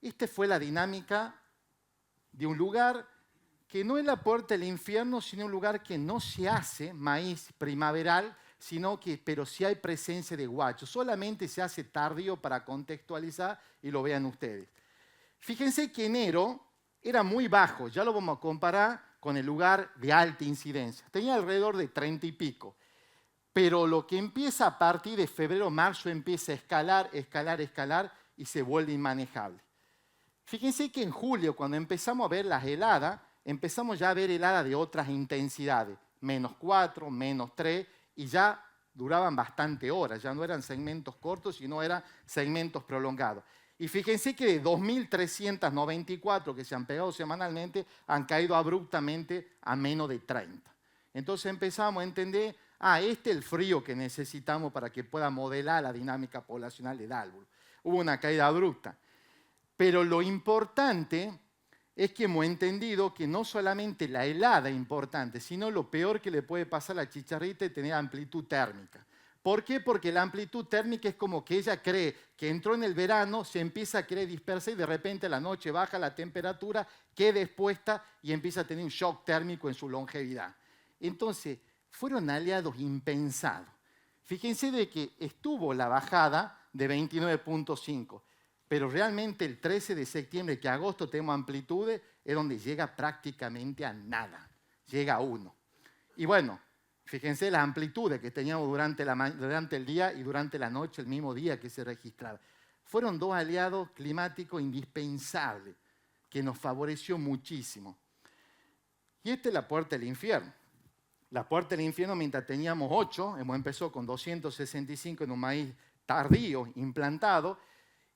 Esta fue la dinámica de un lugar que no es la puerta del infierno, sino un lugar que no se hace maíz primaveral, pero sí hay presencia de guacho. Solamente se hace tardío para contextualizar y lo vean ustedes. Fíjense que enero era muy bajo, ya lo vamos a comparar con el lugar de alta incidencia. Tenía alrededor de 30 y pico. Pero lo que empieza a partir de febrero, marzo, empieza a escalar, escalar, escalar y se vuelve inmanejable. Fíjense que en julio, cuando empezamos a ver las heladas, empezamos ya a ver heladas de otras intensidades, -4, -3, y ya duraban bastante horas, ya no eran segmentos cortos, sino eran segmentos prolongados. Y fíjense que de 2.394 que se han pegado semanalmente, han caído abruptamente a menos de 30. Entonces empezamos a entender, este es el frío que necesitamos para que pueda modelar la dinámica poblacional del árbol. Hubo una caída abrupta. Pero lo importante es que hemos entendido que no solamente la helada es importante, sino lo peor que le puede pasar a la chicharrita es tener amplitud térmica. ¿Por qué? Porque la amplitud térmica es como que ella cree que entró en el verano, se empieza a querer dispersar y de repente a la noche baja la temperatura, queda expuesta y empieza a tener un shock térmico en su longevidad. Entonces, fueron aliados impensados. Fíjense de que estuvo la bajada de 29.5, pero realmente el 13 de septiembre, que agosto tenemos amplitudes, es donde llega prácticamente a nada, llega a 1. Y bueno, fíjense las amplitudes que teníamos durante el día y durante la noche, el mismo día que se registraba. Fueron dos aliados climáticos indispensables, que nos favoreció muchísimo. Y esta es la puerta del infierno. La puerta del infierno, mientras teníamos 8, hemos empezado con 265 en un maíz tardío, implantado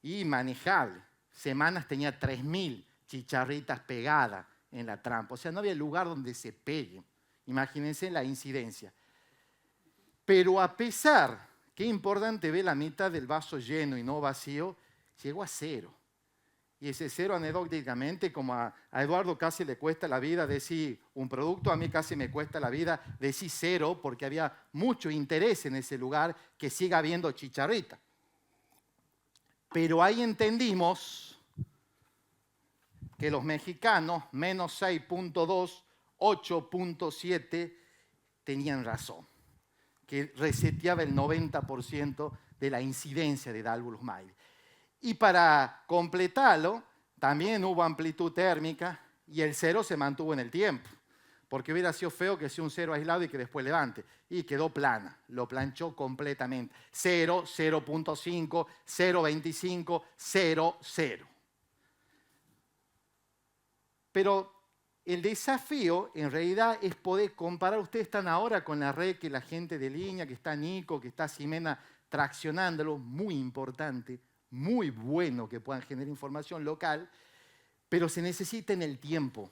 y manejable. Semanas tenía 3.000 chicharritas pegadas en la trampa. O sea, no había lugar donde se peguen. Imagínense la incidencia. Pero a pesar, que es importante ver la mitad del vaso lleno y no vacío, llegó a 0. Y ese 0 anecdóticamente, como a Eduardo casi le cuesta la vida decir un producto, a mí casi me cuesta la vida decir 0, porque había mucho interés en ese lugar que siga habiendo chicharrita. Pero ahí entendimos que los mexicanos, -6.2, 8.7, tenían razón, que reseteaba el 90% de la incidencia de Dalvulus maivi. Y para completarlo, también hubo amplitud térmica y el 0 se mantuvo en el tiempo, porque hubiera sido feo que sea un 0 aislado y que después levante. Y quedó plana, lo planchó completamente. 0, 0.5, 0.25, 0, 0. Pero el desafío, en realidad, es poder comparar. Ustedes están ahora con la red que la gente de línea, que está Nico, que está Ximena traccionándolo, muy importante, muy bueno que puedan generar información local, pero se necesita en el tiempo.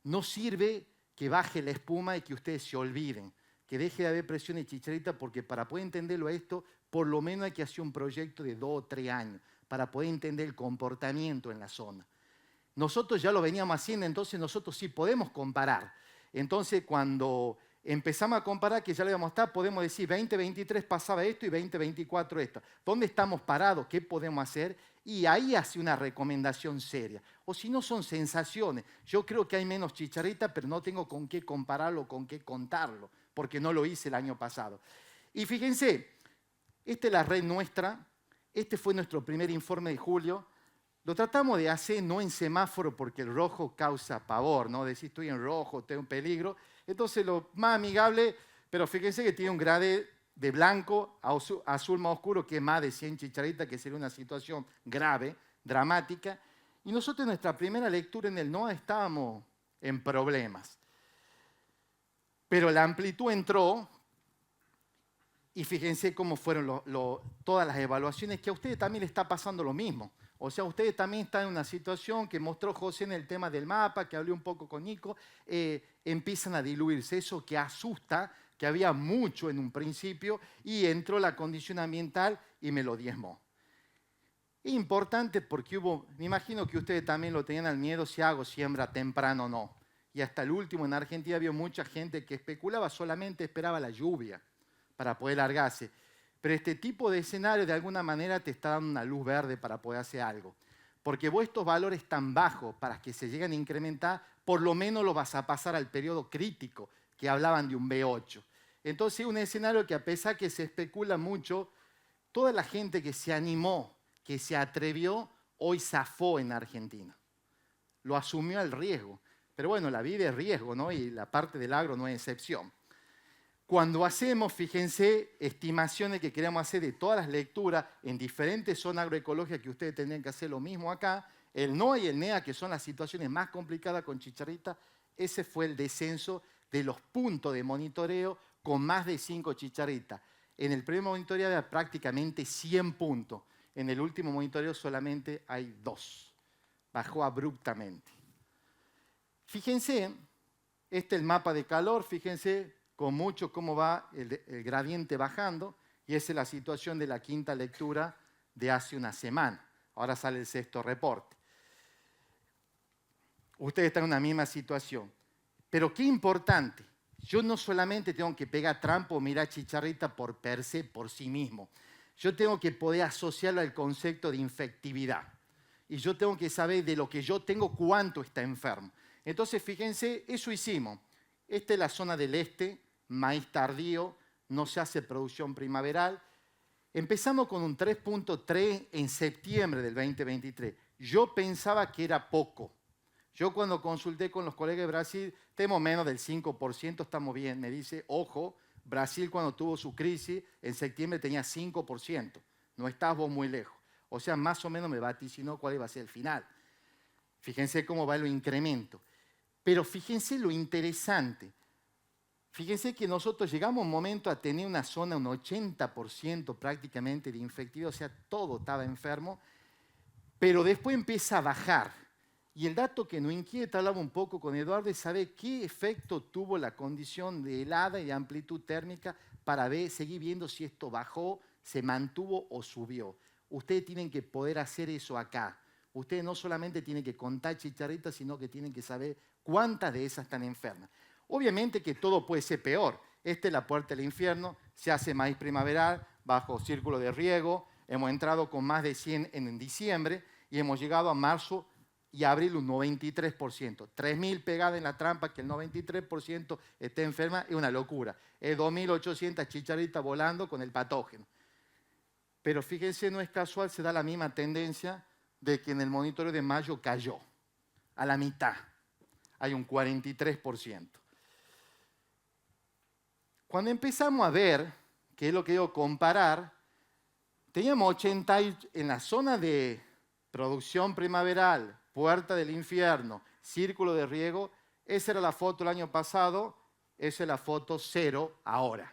No sirve que baje la espuma y que ustedes se olviden, que deje de haber presión de chicharrita, porque para poder entenderlo esto, por lo menos hay que hacer un proyecto de 2 o 3 años para poder entender el comportamiento en la zona. Nosotros ya lo veníamos haciendo, entonces nosotros sí podemos comparar. Entonces, cuando empezamos a comparar, que ya le vamos a estar, podemos decir 2023 pasaba esto y 2024 esto. ¿Dónde estamos parados? ¿Qué podemos hacer? Y ahí hace una recomendación seria. O si no, son sensaciones. Yo creo que hay menos chicharrita, pero no tengo con qué compararlo, con qué contarlo, porque no lo hice el año pasado. Y fíjense, esta es la red nuestra. Este fue nuestro primer informe de julio. Lo tratamos de hacer no en semáforo, porque el rojo causa pavor, ¿no? Decir estoy en rojo, tengo un peligro. Entonces lo más amigable, pero fíjense que tiene un grade de blanco a azul más oscuro, que es más de 100 chicharitas, que sería una situación grave, dramática. Y nosotros en nuestra primera lectura en el NOAA estábamos en problemas. Pero la amplitud entró, y fíjense cómo fueron todas las evaluaciones, que a ustedes también les está pasando lo mismo. O sea, ustedes también están en una situación que mostró José en el tema del mapa, que hablé un poco con Nico, empiezan a diluirse. Eso que asusta, que había mucho en un principio, y entró la condición ambiental y me lo diezmó. Es importante porque me imagino que ustedes también lo tenían al miedo si hago siembra temprano o no. Y hasta el último, en Argentina había mucha gente que especulaba, solamente esperaba la lluvia para poder largarse. Pero este tipo de escenario de alguna manera te está dando una luz verde para poder hacer algo. porque vos estos valores tan bajos para que se lleguen a incrementar, por lo menos lo vas a pasar al periodo crítico, que hablaban de un B8. Entonces, un escenario que a pesar que se especula mucho, toda la gente que se animó, que se atrevió, hoy zafó en Argentina. Lo asumió al riesgo. Pero bueno, la vida es riesgo, ¿no? Y la parte del agro no es excepción. Cuando hacemos, fíjense, estimaciones que queremos hacer de todas las lecturas en diferentes zonas agroecológicas que ustedes tendrían que hacer lo mismo acá, el NOA y el NEA, que son las situaciones más complicadas con chicharrita, ese fue el descenso de los puntos de monitoreo con más de 5 chicharritas. En el primer monitoreo había prácticamente 100 puntos. En el último monitoreo solamente hay 2. Bajó abruptamente. Fíjense, este es el mapa de calor, fíjense con mucho cómo va el gradiente bajando, y esa es la situación de la quinta lectura de hace una semana. Ahora sale el sexto reporte. Ustedes están en una misma situación. Pero qué importante, yo no solamente tengo que pegar trampo o mirar chicharrita por per se, por sí mismo. Yo tengo que poder asociarlo al concepto de infectividad. Y yo tengo que saber de lo que yo tengo cuánto está enfermo. Entonces, fíjense, eso hicimos. Esta es la zona del este, maíz tardío, no se hace producción primaveral. Empezamos con un 3.3 en septiembre del 2023. Yo pensaba que era poco. Yo cuando consulté con los colegas de Brasil, tenemos menos del 5%, estamos bien. Me dice, ojo, Brasil cuando tuvo su crisis, en septiembre tenía 5%. No estás vos muy lejos. O sea, más o menos me vaticinó cuál iba a ser el final. Fíjense cómo va el incremento. Pero fíjense lo interesante. Fíjense que nosotros llegamos a un momento a tener una zona, un 80% prácticamente de infectividad, o sea, todo estaba enfermo, pero después empieza a bajar. Y el dato que nos inquieta, hablaba un poco con Eduardo, es saber qué efecto tuvo la condición de helada y de amplitud térmica para seguir viendo si esto bajó, se mantuvo o subió. Ustedes tienen que poder hacer eso acá. Ustedes no solamente tienen que contar chicharritas, sino que tienen que saber cuántas de esas están enfermas. Obviamente que todo puede ser peor. Esta es la puerta del infierno, se hace maíz primaveral bajo círculo de riego. Hemos entrado con más de 100 en diciembre y hemos llegado a marzo y abril un 93%. 3.000 pegadas en la trampa, que el 93% esté enferma, es una locura. Es 2.800 chicharritas volando con el patógeno. Pero fíjense, no es casual, se da la misma tendencia de que en el monitoreo de mayo cayó a la mitad. Hay un 43%. Cuando empezamos a ver, que es lo que digo, comparar, teníamos 80 en la zona de producción primaveral, puerta del infierno, círculo de riego. Esa era la foto el año pasado, esa es la foto 0 ahora.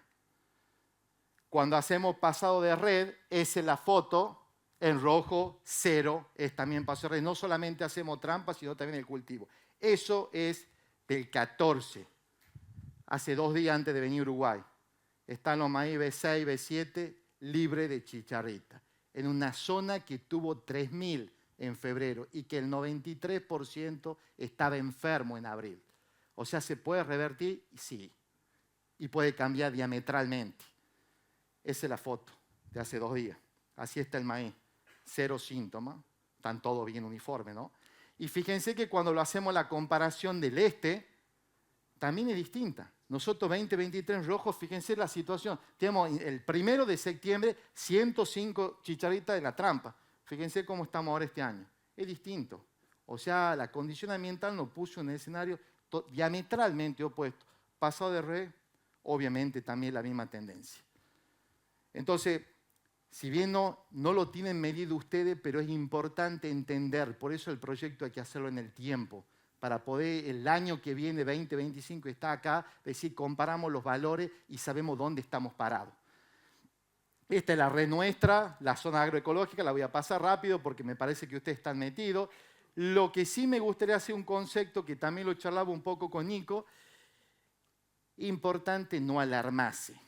Cuando hacemos pasado de red, esa es la foto en rojo 0, es también paso de red. No solamente hacemos trampas, sino también el cultivo. Eso es del 14, hace 2 días antes de venir a Uruguay. Están los maíz B6, B7, libre de chicharrita, en una zona que tuvo 3.000 en febrero y que el 93% estaba enfermo en abril. O sea, ¿se puede revertir? Sí. Y puede cambiar diametralmente. Esa es la foto de hace 2 días. Así está el maíz. 0 síntomas. Están todos bien uniformes, ¿no? Y fíjense que cuando lo hacemos la comparación del este, también es distinta. Nosotros 2023 en rojo, fíjense la situación. Tenemos el 1 de septiembre 105 chicharritas en la trampa. Fíjense cómo estamos ahora este año. Es distinto. O sea, la condición ambiental nos puso en un escenario diametralmente opuesto. Pasado de red, obviamente también la misma tendencia. Entonces, si bien no lo tienen medido ustedes, pero es importante entender, por eso el proyecto hay que hacerlo en el tiempo, para poder el año que viene, 2025, está acá, decir, comparamos los valores y sabemos dónde estamos parados. Esta es la red nuestra, la zona agroecológica, la voy a pasar rápido porque me parece que ustedes están metidos. Lo que sí me gustaría hacer un concepto, que también lo charlaba un poco con Nico, importante no alarmarse.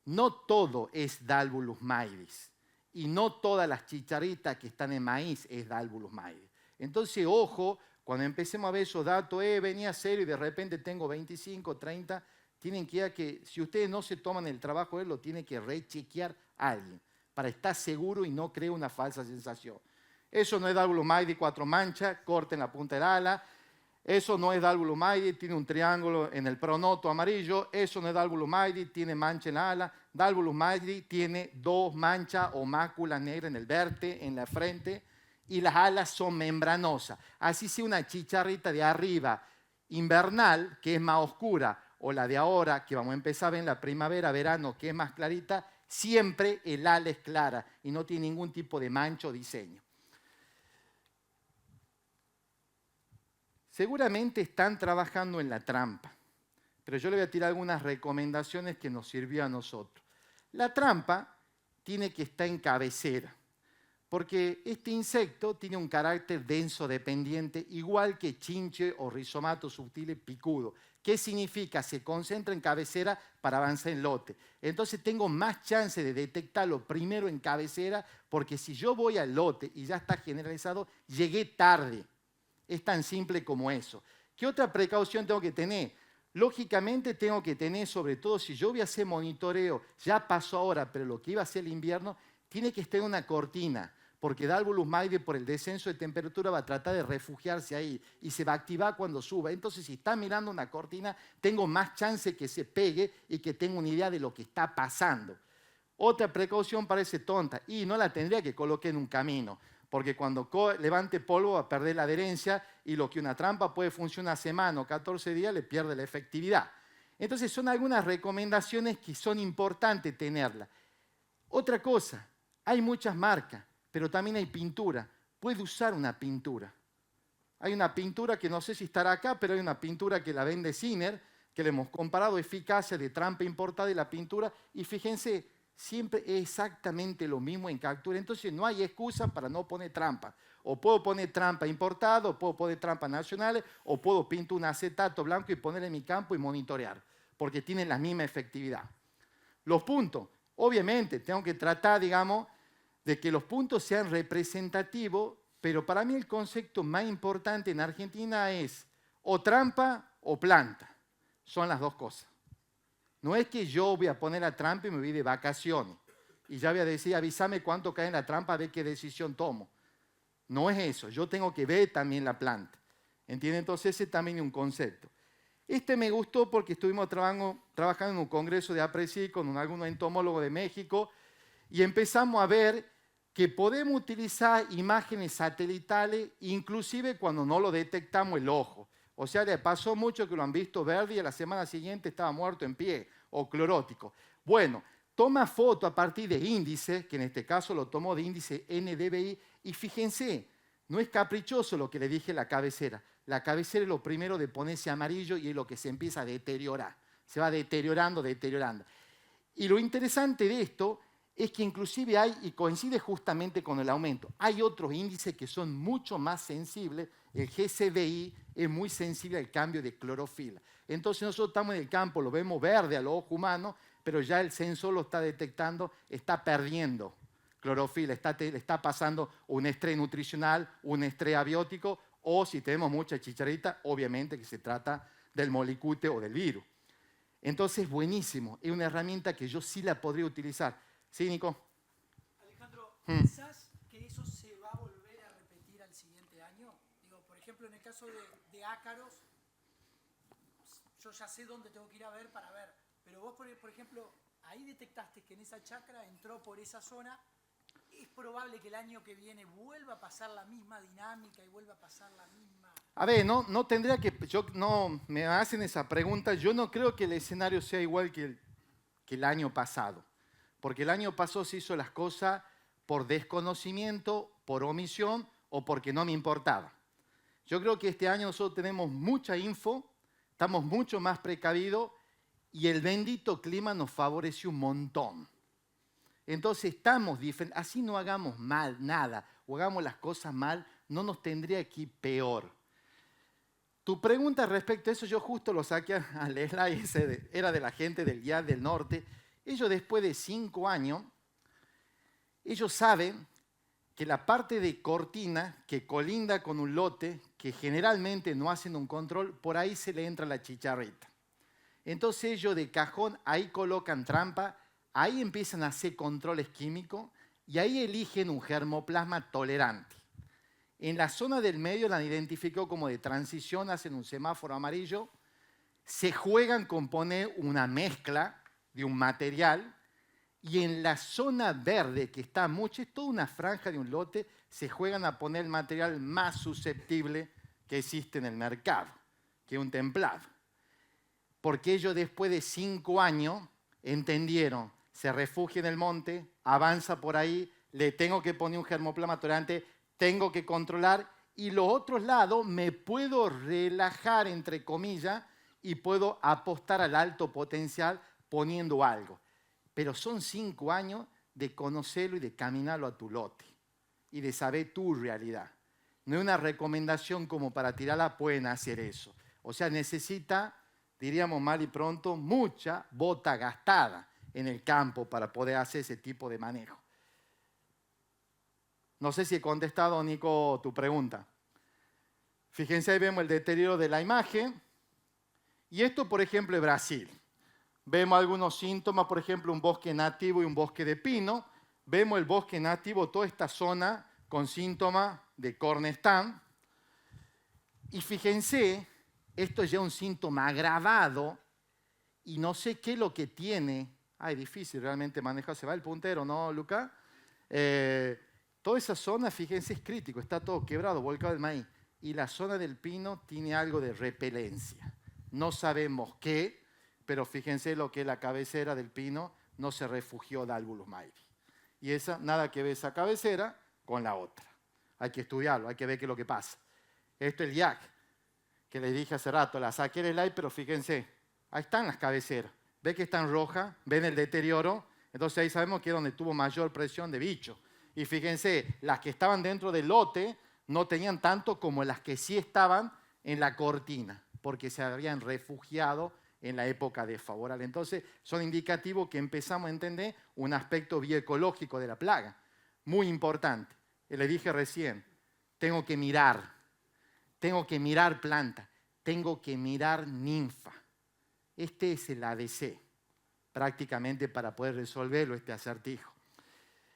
No todo es Dalbulus maidis y no todas las chicharritas que están en maíz es Dalbulus maidis. Entonces, ojo, cuando empecemos a ver esos datos, venía serio y de repente tengo 25, 30, tienen que ir a que, si ustedes no se toman el trabajo, lo tiene que rechequear alguien para estar seguro y no crear una falsa sensación. Eso no es Dalbulus maidi 4 manchas, corten la punta del ala. Eso no es Dalbulus maidi, tiene un triángulo en el pronoto amarillo. Eso no es Dalbulus maidi, tiene mancha en la ala. Dalbulus maidi tiene 2 manchas o máculas negras en el verte, en la frente, y las alas son membranosas. Así sea una chicharrita de arriba invernal, que es más oscura, o la de ahora, que vamos a empezar a ver en la primavera, verano, que es más clarita, siempre el ala es clara y no tiene ningún tipo de mancha o diseño. Seguramente están trabajando en la trampa, pero yo le voy a tirar algunas recomendaciones que nos sirvió a nosotros. La trampa tiene que estar en cabecera, porque este insecto tiene un carácter denso dependiente, igual que chinche o rizomato subtiles picudo. ¿Qué significa? Se concentra en cabecera para avanzar en lote. Entonces tengo más chance de detectarlo primero en cabecera, porque si yo voy al lote y ya está generalizado, llegué tarde. Es tan simple como eso. ¿Qué otra precaución tengo que tener? Lógicamente tengo que tener, sobre todo si yo voy a hacer monitoreo, ya pasó ahora, pero lo que iba a ser el invierno, tiene que estar en una cortina, porque Dalbulus maidi por el descenso de temperatura va a tratar de refugiarse ahí y se va a activar cuando suba. Entonces, si está mirando una cortina, tengo más chance que se pegue y que tenga una idea de lo que está pasando. Otra precaución parece tonta y no la tendría que colocar en un camino, porque cuando levante polvo va a perder la adherencia y lo que una trampa puede funcionar semana o 14 días le pierde la efectividad. Entonces son algunas recomendaciones que son importantes tenerlas. Otra cosa, hay muchas marcas, pero también hay pintura. Puede usar una pintura. Hay una pintura que no sé si estará acá, pero hay una pintura que la vende Sinner, que le hemos comparado eficacia de trampa importada y la pintura, y fíjense, siempre es exactamente lo mismo en captura. Entonces no hay excusa para no poner trampa. O puedo poner trampa importada, o puedo poner trampas nacionales, o puedo pintar un acetato blanco y ponerle en mi campo y monitorear, porque tienen la misma efectividad. Los puntos, obviamente, tengo que tratar, digamos, de que los puntos sean representativos, pero para mí el concepto más importante en Argentina es o trampa o planta. Son las dos cosas. No es que yo voy a poner la trampa y me voy de vacaciones y ya voy a decir, avísame cuánto cae en la trampa, a ver qué decisión tomo. No es eso, yo tengo que ver también la planta. ¿Entienden? Entonces ese también es un concepto. Este me gustó porque estuvimos trabajando en un congreso de APRESI con algunos entomólogos de México y empezamos a ver que podemos utilizar imágenes satelitales inclusive cuando no lo detectamos el ojo. O sea, le pasó mucho que lo han visto verde y a la semana siguiente estaba muerto en pie o clorótico. Bueno, toma foto a partir de índice, que en este caso lo tomó de índice NDVI, y fíjense, no es caprichoso lo que le dije la cabecera. La cabecera es lo primero de ponerse amarillo y es lo que se empieza a deteriorar. Se va deteriorando, deteriorando. Y lo interesante de esto es que inclusive hay, y coincide justamente con el aumento, hay otros índices que son mucho más sensibles. El GCDI es muy sensible al cambio de clorofila. Entonces nosotros estamos en el campo, lo vemos verde a los ojos humanos, pero ya el sensor lo está detectando, está perdiendo clorofila, está pasando un estrés nutricional, un estrés abiótico, o si tenemos mucha chicharrita, obviamente que se trata del molicute o del virus. Entonces, buenísimo, es una herramienta que yo sí la podría utilizar. ¿Sí, Nico? Alejandro, ¿pensás que eso se va a volver a repetir al siguiente año? Digo, por ejemplo, en el caso de ácaros, yo ya sé dónde tengo que ir a ver para ver, pero vos, por ejemplo, ahí detectaste que en esa chacra entró por esa zona. ¿Es probable que el año que viene vuelva a pasar la misma dinámica y vuelva a pasar la misma? A ver, no tendría que, me hacen esa pregunta, yo no creo que el escenario sea igual que el año pasado, porque el año pasado se hizo las cosas por desconocimiento, por omisión o porque no me importaba. Yo creo que este año nosotros tenemos mucha info, estamos mucho más precavidos y el bendito clima nos favoreció un montón. Entonces estamos diferentes, así no hagamos mal nada o hagamos las cosas mal, no nos tendría que ir peor. Tu pregunta respecto a eso, yo justo lo saqué al slide, era de la gente del IAD del Norte. Ellos después de 5 años, ellos saben que la parte de cortina que colinda con un lote, que generalmente no hacen un control, por ahí se le entra la chicharrita. Entonces ellos de cajón ahí colocan trampa, ahí empiezan a hacer controles químicos y ahí eligen un germoplasma tolerante. En la zona del medio la identificó como de transición, hacen un semáforo amarillo, se juegan con poner una mezcla de un material y en la zona verde, que está mucho, es toda una franja de un lote, se juegan a poner el material más susceptible que existe en el mercado, que es un templado. Porque ellos después de 5 años entendieron, se refugia en el monte, avanza por ahí, le tengo que poner un germoplasma tolerante, tengo que controlar y los otros lados me puedo relajar, entre comillas, y puedo apostar al alto potencial poniendo algo. Pero son 5 años de conocerlo y de caminarlo a tu lote y de saber tu realidad. No es una recomendación como para tirarla, pueden hacer eso. O sea, necesita, diríamos mal y pronto, mucha bota gastada en el campo para poder hacer ese tipo de manejo. No sé si he contestado, Nico, tu pregunta. Fíjense, ahí vemos el deterioro de la imagen. Y esto, por ejemplo, es Brasil. Vemos algunos síntomas, por ejemplo, un bosque nativo y un bosque de pino. Vemos el bosque nativo, toda esta zona con síntomas de cornestán. Y fíjense, esto es ya un síntoma agravado y no sé qué es lo que tiene. Es difícil realmente manejar. ¿Se va el puntero, no, Luca? Toda esa zona, fíjense, es crítico. Está todo quebrado, volcado el maíz. Y la zona del pino tiene algo de repelencia. No sabemos qué, pero fíjense lo que es la cabecera del pino, no se refugió Dalbulus mairi. Y esa, nada que ver esa cabecera con la otra. Hay que estudiarlo, hay que ver qué es lo que pasa. Esto es el yak, que les dije hace rato, la saqué el slide, pero fíjense, ahí están las cabeceras. Ve que están rojas, ven el deterioro, entonces ahí sabemos que es donde tuvo mayor presión de bicho. Y fíjense, las que estaban dentro del lote no tenían tanto como las que sí estaban en la cortina, porque se habían refugiado en la época desfavorable. Entonces, son indicativos que empezamos a entender un aspecto bioecológico de la plaga, muy importante. Le dije recién, tengo que mirar planta, tengo que mirar ninfa. Este es el ADC, prácticamente para poder resolverlo, este acertijo.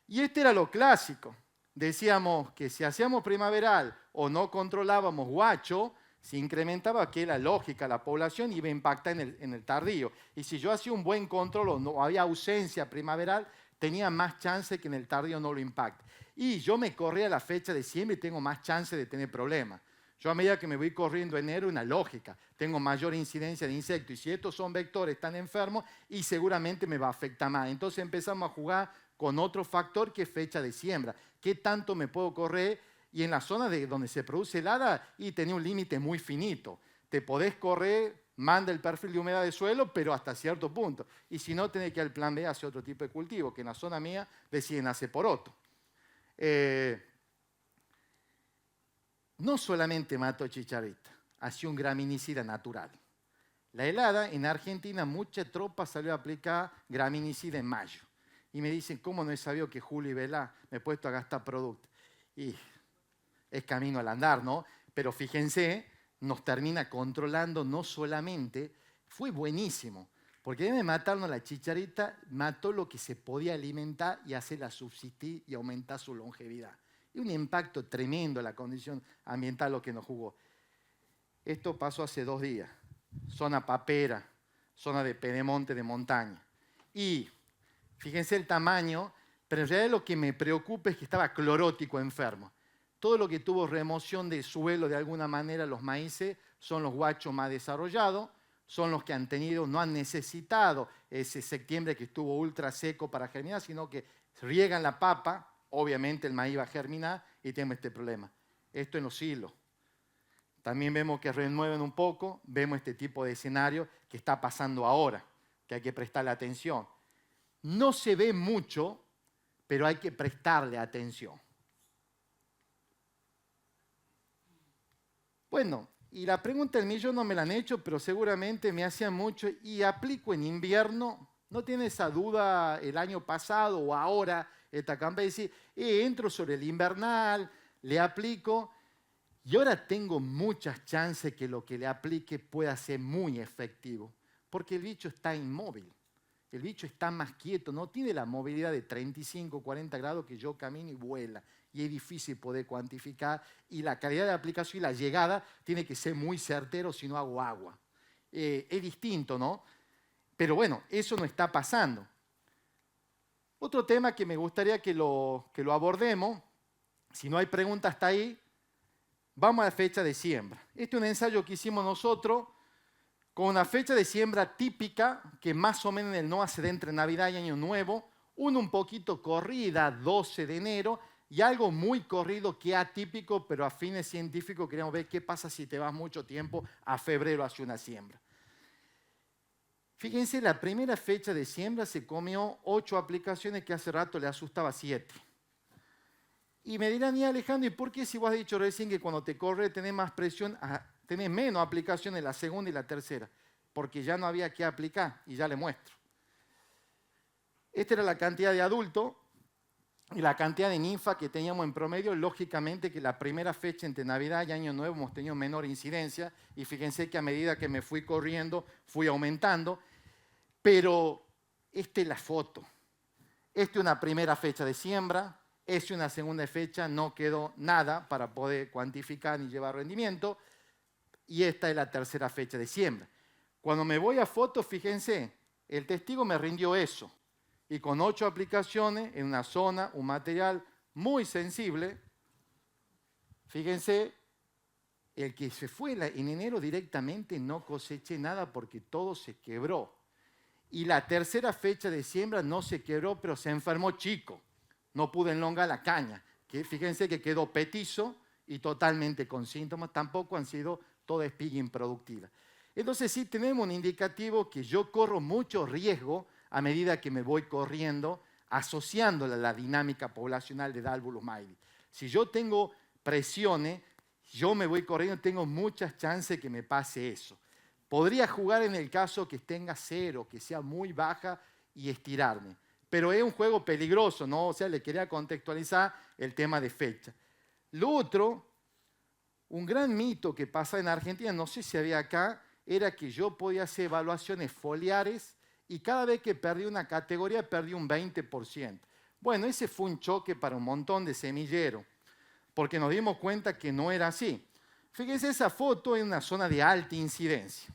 Y este era lo clásico. Decíamos que si hacíamos primaveral o no controlábamos guacho, se incrementaba que la lógica, la población iba a impactar en el tardío. Y si yo hacía un buen control o no había ausencia primaveral, tenía más chance que en el tardío no lo impacte. Y yo me corría a la fecha de diciembre y tengo más chance de tener problemas. Yo a medida que me voy corriendo enero, una lógica, tengo mayor incidencia de insectos. Y si estos son vectores, están enfermos y seguramente me va a afectar más. Entonces empezamos a jugar con otro factor que es fecha de siembra. ¿Qué tanto me puedo correr? Y en la zona donde se produce helada, y tenía un límite muy finito. Te podés correr, manda el perfil de humedad de suelo, pero hasta cierto punto. Y si no, tenés que ir al plan B hacia otro tipo de cultivo, que en la zona mía deciden hacer poroto. No solamente mató chicharrita, hacía un graminicida natural. La helada, en Argentina, mucha tropa salió a aplicar graminicida en mayo. Y me dicen, ¿cómo no he sabido que Julio y Velá me he puesto a gastar producto? Y es camino al andar, ¿no? Pero fíjense, nos termina controlando no solamente, fue buenísimo, porque en vez de matarnos la chicharita, mató lo que se podía alimentar y hacerla subsistir y aumentar su longevidad. Y un impacto tremendo en la condición ambiental lo que nos jugó. Esto pasó hace 2 días. Zona papera, zona de pedemonte de montaña. Y fíjense el tamaño, pero en realidad lo que me preocupa es que estaba clorótico enfermo. Todo lo que tuvo remoción de suelo de alguna manera, los maíces, son los guachos más desarrollados, son los que han tenido, no han necesitado ese septiembre que estuvo ultra seco para germinar, sino que riegan la papa, obviamente el maíz va a germinar y tenemos este problema. Esto en los hilos. También vemos que renueven un poco, vemos este tipo de escenario que está pasando ahora, que hay que prestarle atención. No se ve mucho, pero hay que prestarle atención. Bueno, y la pregunta del millón no me la han hecho, pero seguramente me hacían mucho y aplico en invierno. No tiene esa duda el año pasado o ahora esta campaña, decir, entro sobre el invernal, le aplico y ahora tengo muchas chances que lo que le aplique pueda ser muy efectivo, porque el bicho está inmóvil. El bicho está más quieto, no tiene la movilidad de 35, 40 grados que yo camino y vuela. y es difícil poder cuantificar, y la calidad de aplicación y la llegada tiene que ser muy certero si no hago agua. Es distinto, ¿no? Pero bueno, eso no está pasando. Otro tema que me gustaría que lo abordemos, si no hay preguntas hasta ahí, vamos a la fecha de siembra. Este es un ensayo que hicimos nosotros con una fecha de siembra típica que más o menos en el NOA se da entre Navidad y Año Nuevo, una un poquito corrida, 12 de enero, y algo muy corrido que es atípico, pero a fines científicos queríamos ver qué pasa si te vas mucho tiempo a febrero hacia una siembra. Fíjense, la primera fecha de siembra se comió 8 aplicaciones que hace rato le asustaba 7. Y me dirán, y Alejandro, ¿y por qué si vos has dicho recién que cuando te corre tenés más presión, tenés menos aplicaciones la segunda y la tercera? Porque ya no había que aplicar, y ya le muestro. Esta era la cantidad de adultos y la cantidad de ninfa que teníamos en promedio. Lógicamente que la primera fecha entre Navidad y Año Nuevo hemos tenido menor incidencia, y fíjense que a medida que me fui corriendo, fui aumentando. Pero esta es la foto. Esta es una primera fecha de siembra. Esta es una segunda fecha, no quedó nada para poder cuantificar ni llevar rendimiento. Y esta es la tercera fecha de siembra. Cuando me voy a fotos, fíjense, el testigo me rindió eso. Y con 8 aplicaciones en una zona, un material muy sensible. Fíjense, el que se fue en enero directamente no coseché nada porque todo se quebró. Y la tercera fecha de siembra no se quebró, pero se enfermó chico. No pude enlongar la caña. Fíjense que quedó petizo y totalmente con síntomas. Tampoco han sido toda espiga improductiva. Entonces sí tenemos un indicativo que yo corro mucho riesgo a medida que me voy corriendo, asociándola a la dinámica poblacional de Dalvulus maili. Si yo tengo presiones, yo me voy corriendo, tengo muchas chances que me pase eso. Podría jugar en el caso que tenga 0, que sea muy baja y estirarme. Pero es un juego peligroso, ¿no? O sea, le quería contextualizar el tema de fecha. Lo otro, un gran mito que pasa en Argentina, no sé si había acá, era que yo podía hacer evaluaciones foliares y cada vez que perdí una categoría perdí un 20%. Bueno, ese fue un choque para un montón de semilleros, porque nos dimos cuenta que no era así. Fíjense esa foto en una zona de alta incidencia,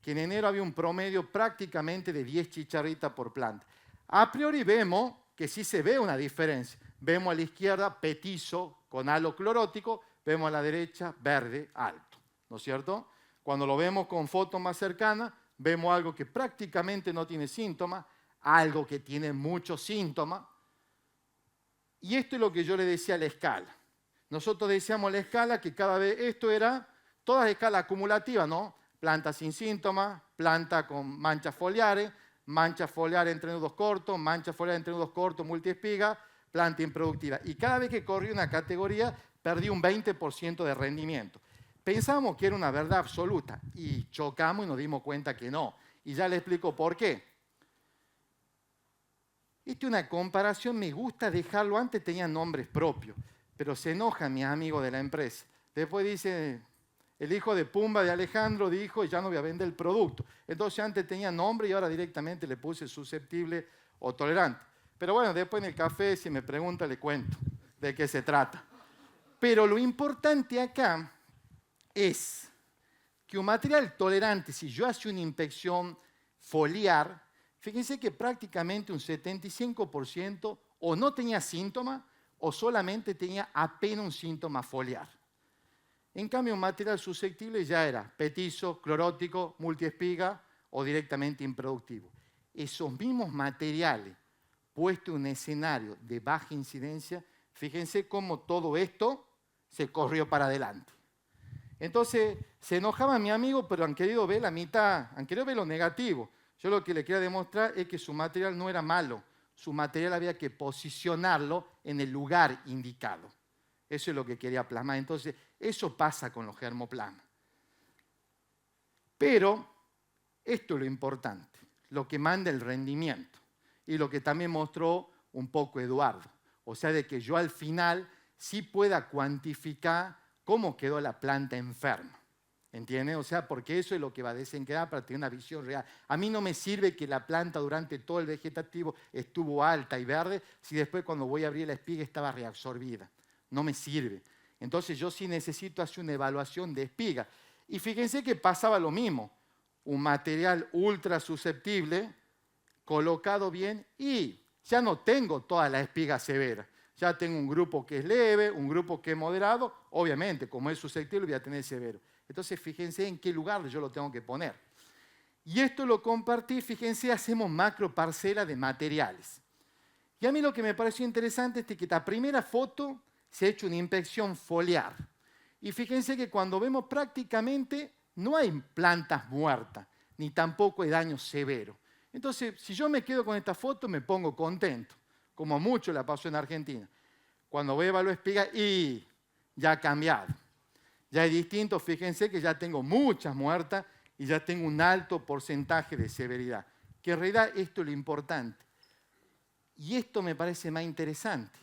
que en enero había un promedio prácticamente de 10 chicharritas por planta. A priori vemos que sí se ve una diferencia. Vemos a la izquierda petizo con halo clorótico, vemos a la derecha verde alto, ¿no es cierto? Cuando lo vemos con fotos más cercanas, vemos algo que prácticamente no tiene síntomas, algo que tiene muchos síntomas. Y esto es lo que yo le decía a la escala. Nosotros decíamos a la escala que cada vez esto era todas escalas acumulativas, ¿no? Planta sin síntomas, planta con manchas foliares entre nudos cortos, manchas foliares entre nudos cortos, multiespiga, planta improductiva. Y cada vez que corrí una categoría, perdí un 20% de rendimiento. Pensábamos que era una verdad absoluta y chocamos y nos dimos cuenta que no. Y ya les explico por qué. Esta es una comparación, me gusta dejarlo, antes tenía nombres propios, pero se enojan mis amigos de la empresa. Después dice, el hijo de Pumba de Alejandro dijo, ya no voy a vender el producto. Entonces antes tenía nombre y ahora directamente le puse susceptible o tolerante. Pero bueno, después en el café, si me pregunta, le cuento de qué se trata. Pero lo importante acá es que un material tolerante, si yo hacía una inspección foliar, fíjense que prácticamente un 75% o no tenía síntomas o solamente tenía apenas un síntoma foliar. En cambio, un material susceptible ya era petizo, clorótico, multiespiga o directamente improductivo. Esos mismos materiales puestos en un escenario de baja incidencia, fíjense cómo todo esto se corrió para adelante. Entonces, se enojaba mi amigo, pero han querido ver la mitad, han querido ver lo negativo. Yo lo que le quería demostrar es que su material no era malo, su material había que posicionarlo en el lugar indicado. Eso es lo que quería plasmar. Entonces, eso pasa con los germoplasmas. Pero, esto es lo importante, lo que manda el rendimiento y lo que también mostró un poco Eduardo. O sea, de que yo al final sí pueda cuantificar cómo quedó la planta enferma. ¿Entiendes? O sea, porque eso es lo que va a desencadenar para tener una visión real. A mí no me sirve que la planta durante todo el vegetativo estuvo alta y verde si después cuando voy a abrir la espiga estaba reabsorbida. No me sirve. Entonces yo sí necesito hacer una evaluación de espiga. Y fíjense que pasaba lo mismo. Un material ultra susceptible, colocado bien y ya no tengo toda la espiga severa. Ya tengo un grupo que es leve, un grupo que es moderado. Obviamente, como es susceptible, voy a tener severo. Entonces, fíjense en qué lugar yo lo tengo que poner. Y esto lo compartí, fíjense, hacemos macro parcela de materiales. Y a mí lo que me pareció interesante es que la primera foto se ha hecho una inspección foliar. Y fíjense que cuando vemos prácticamente no hay plantas muertas, ni tampoco hay daño severo. Entonces, si yo me quedo con esta foto, me pongo contento, como mucho la pasó en Argentina. Cuando voy a evaluar espiga, y ya ha cambiado. Ya es distinto, fíjense que ya tengo muchas muertas y ya tengo un alto porcentaje de severidad. Que en realidad esto es lo importante. Y esto me parece más interesante.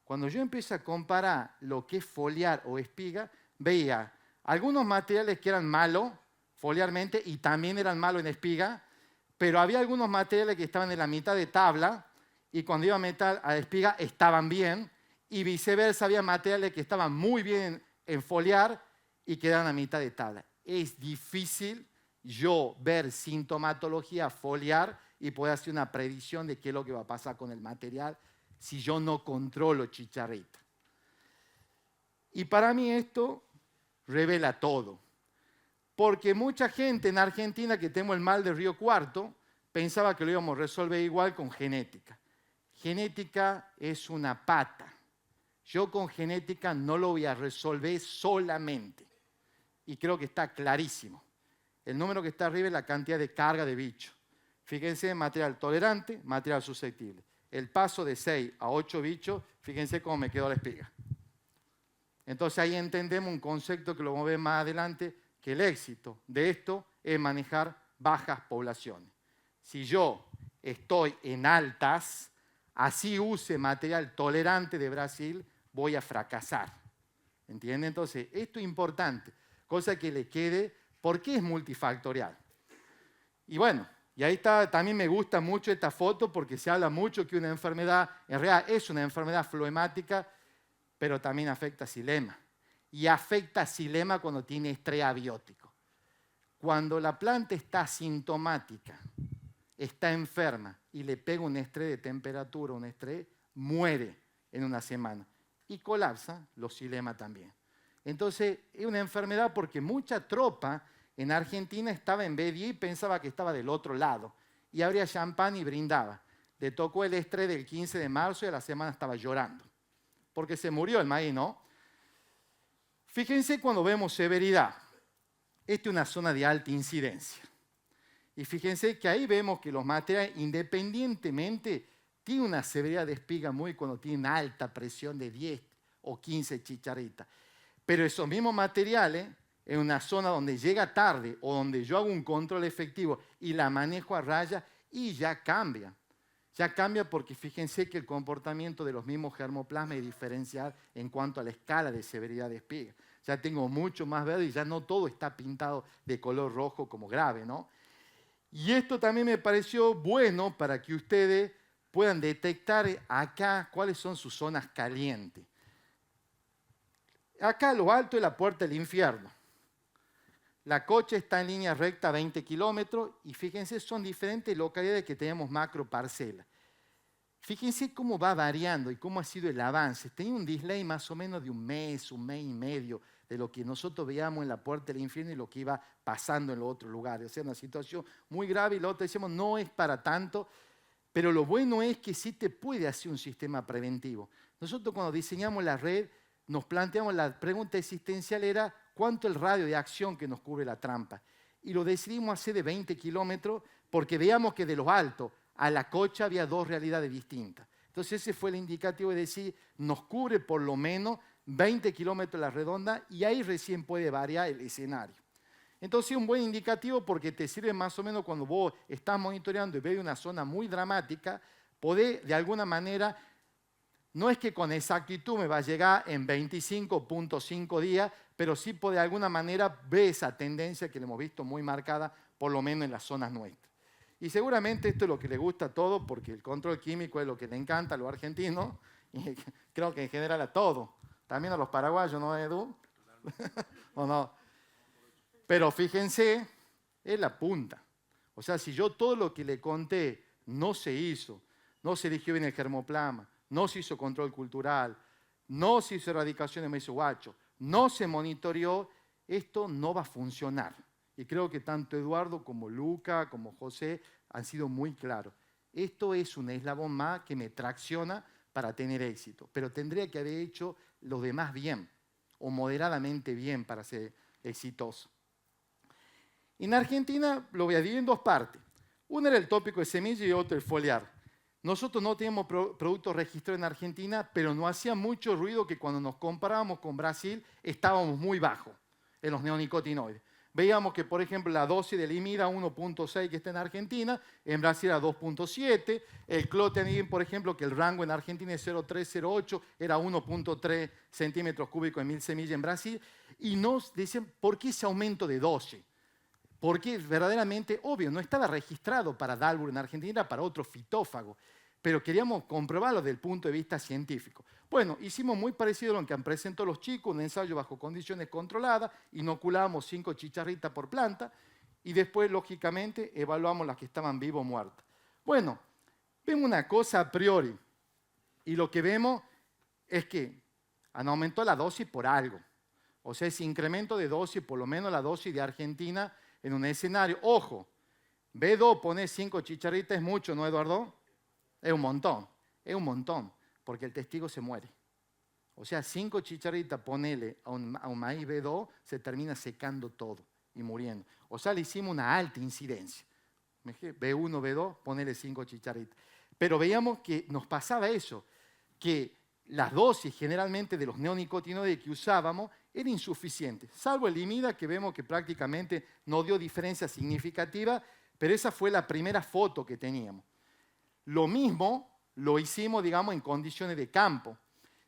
Cuando yo empiezo a comparar lo que es foliar o espiga, veía algunos materiales que eran malos foliarmente y también eran malos en espiga, pero había algunos materiales que estaban en la mitad de tabla y cuando iba a meter a espiga estaban bien y viceversa, había materiales que estaban muy bien en foliar y quedaban a mitad de tabla. Es difícil yo ver sintomatología foliar y poder hacer una predicción de qué es lo que va a pasar con el material si yo no controlo chicharrita. Y para mí esto revela todo. Porque mucha gente en Argentina que tenemos el mal de Río Cuarto pensaba que lo íbamos a resolver igual con genética. Genética es una pata. Yo con genética no lo voy a resolver solamente. Y creo que está clarísimo. El número que está arriba es la cantidad de carga de bicho. Fíjense, material tolerante, material susceptible. El paso de 6 a 8 bichos, fíjense cómo me quedó la espiga. Entonces ahí entendemos un concepto que lo vamos a ver más adelante, que el éxito de esto es manejar bajas poblaciones. Si yo estoy en altas, así use material tolerante de Brasil, voy a fracasar. ¿Entienden? Entonces, esto es importante, cosa que le quede, porque es multifactorial. Y bueno, y ahí está, también me gusta mucho esta foto porque se habla mucho que una enfermedad, en realidad es una enfermedad floemática, pero también afecta xilema. Y afecta xilema cuando tiene estrés abiótico. Cuando la planta está asintomática, está enferma y le pega un estrés de temperatura, un estrés, muere en una semana. Y colapsa los xilemas también. Entonces, es una enfermedad porque mucha tropa en Argentina estaba en B10 y pensaba que estaba del otro lado. Y abría champán y brindaba. Le tocó el estrés del 15 de marzo y a la semana estaba llorando. Porque se murió el maíz, ¿no? Fíjense cuando vemos severidad. Esta es una zona de alta incidencia. Y fíjense que ahí vemos que los materiales, independientemente, tienen una severidad de espiga muy cuando tienen alta presión de 10 o 15 chicharritas. Pero esos mismos materiales, en una zona donde llega tarde o donde yo hago un control efectivo y la manejo a raya, y ya cambia. Ya cambia porque fíjense que el comportamiento de los mismos germoplasmas es diferencial en cuanto a la escala de severidad de espiga. Ya tengo mucho más verde y ya no todo está pintado de color rojo como grave, ¿no? Y esto también me pareció bueno para que ustedes puedan detectar acá cuáles son sus zonas calientes. Acá lo alto es la puerta del infierno. La Cocha está en línea recta 20 kilómetros y fíjense, son diferentes localidades que tenemos macro parcela. Fíjense cómo va variando y cómo ha sido el avance. Tenía un delay más o menos de un mes y medio de lo que nosotros veíamos en la puerta del infierno y lo que iba pasando en los otros lugares. O sea, una situación muy grave y la otra decimos no es para tanto, pero lo bueno es que sí te puede hacer un sistema preventivo. Nosotros cuando diseñamos la red nos planteamos la pregunta existencial era ¿cuánto el radio de acción que nos cubre la trampa? Y lo decidimos hacer de 20 kilómetros porque veíamos que de los altos a la Cocha había dos realidades distintas. Entonces ese fue el indicativo de decir, nos cubre por lo menos 20 kilómetros la redonda y ahí recién puede variar el escenario. Entonces es un buen indicativo porque te sirve más o menos cuando vos estás monitoreando y ves una zona muy dramática, podés de alguna manera no es que con exactitud me va a llegar en 25.5 días, pero sí de alguna manera ve esa tendencia que le hemos visto muy marcada, por lo menos en las zonas nuestras. Y seguramente esto es lo que le gusta a todos, porque el control químico es lo que le encanta a los argentinos, y creo que en general a todos. También a los paraguayos, ¿no, Edu? ¿O no? Pero fíjense, es la punta. O sea, si yo todo lo que le conté no se hizo, no se eligió bien el germoplasma, no se hizo control cultural, no se hizo erradicación de maíz guacho, no se monitoreó, esto no va a funcionar. Y creo que tanto Eduardo como Luca, como José han sido muy claros. Esto es un eslabón más que me tracciona para tener éxito, pero tendría que haber hecho los demás bien o moderadamente bien para ser exitoso. En Argentina lo voy a dividir en dos partes. Uno era el tópico de semilla y otro el foliar. Nosotros no teníamos productos registrados en Argentina, pero no hacía mucho ruido que cuando nos comparábamos con Brasil estábamos muy bajos en los neonicotinoides. Veíamos que, por ejemplo, la dosis de Limida 1.6 que está en Argentina, en Brasil era 2.7. El clotenidin, por ejemplo, que el rango en Argentina es 0.3-0.8, era 1.3 centímetros cúbicos en 1000 semillas en Brasil. Y nos decían, ¿por qué ese aumento de dosis? Porque verdaderamente, obvio, no estaba registrado para Dalbur en Argentina, era para otro fitófago, pero queríamos comprobarlo desde el punto de vista científico. Bueno, hicimos muy parecido a lo que han presentado los chicos, un ensayo bajo condiciones controladas, inoculábamos 5 chicharritas por planta y después, lógicamente, evaluamos las que estaban vivas o muertas. Bueno, vemos una cosa a priori y lo que vemos es que han aumentado la dosis por algo. O sea, ese incremento de dosis, por lo menos la dosis de Argentina, en un escenario, ojo, B2 poner 5 chicharritas es mucho, ¿no, Eduardo? Es un montón, porque el testigo se muere. O sea, 5 chicharritas, ponele a un maíz B2, se termina secando todo y muriendo. O sea, le hicimos una alta incidencia. B1, B2, ponele 5 chicharritas. Pero veíamos que nos pasaba eso, que las dosis generalmente de los neonicotinoides que usábamos eran insuficientes, salvo el Limida, que vemos que prácticamente no dio diferencia significativa, pero esa fue la primera foto que teníamos. Lo mismo lo hicimos, digamos, en condiciones de campo.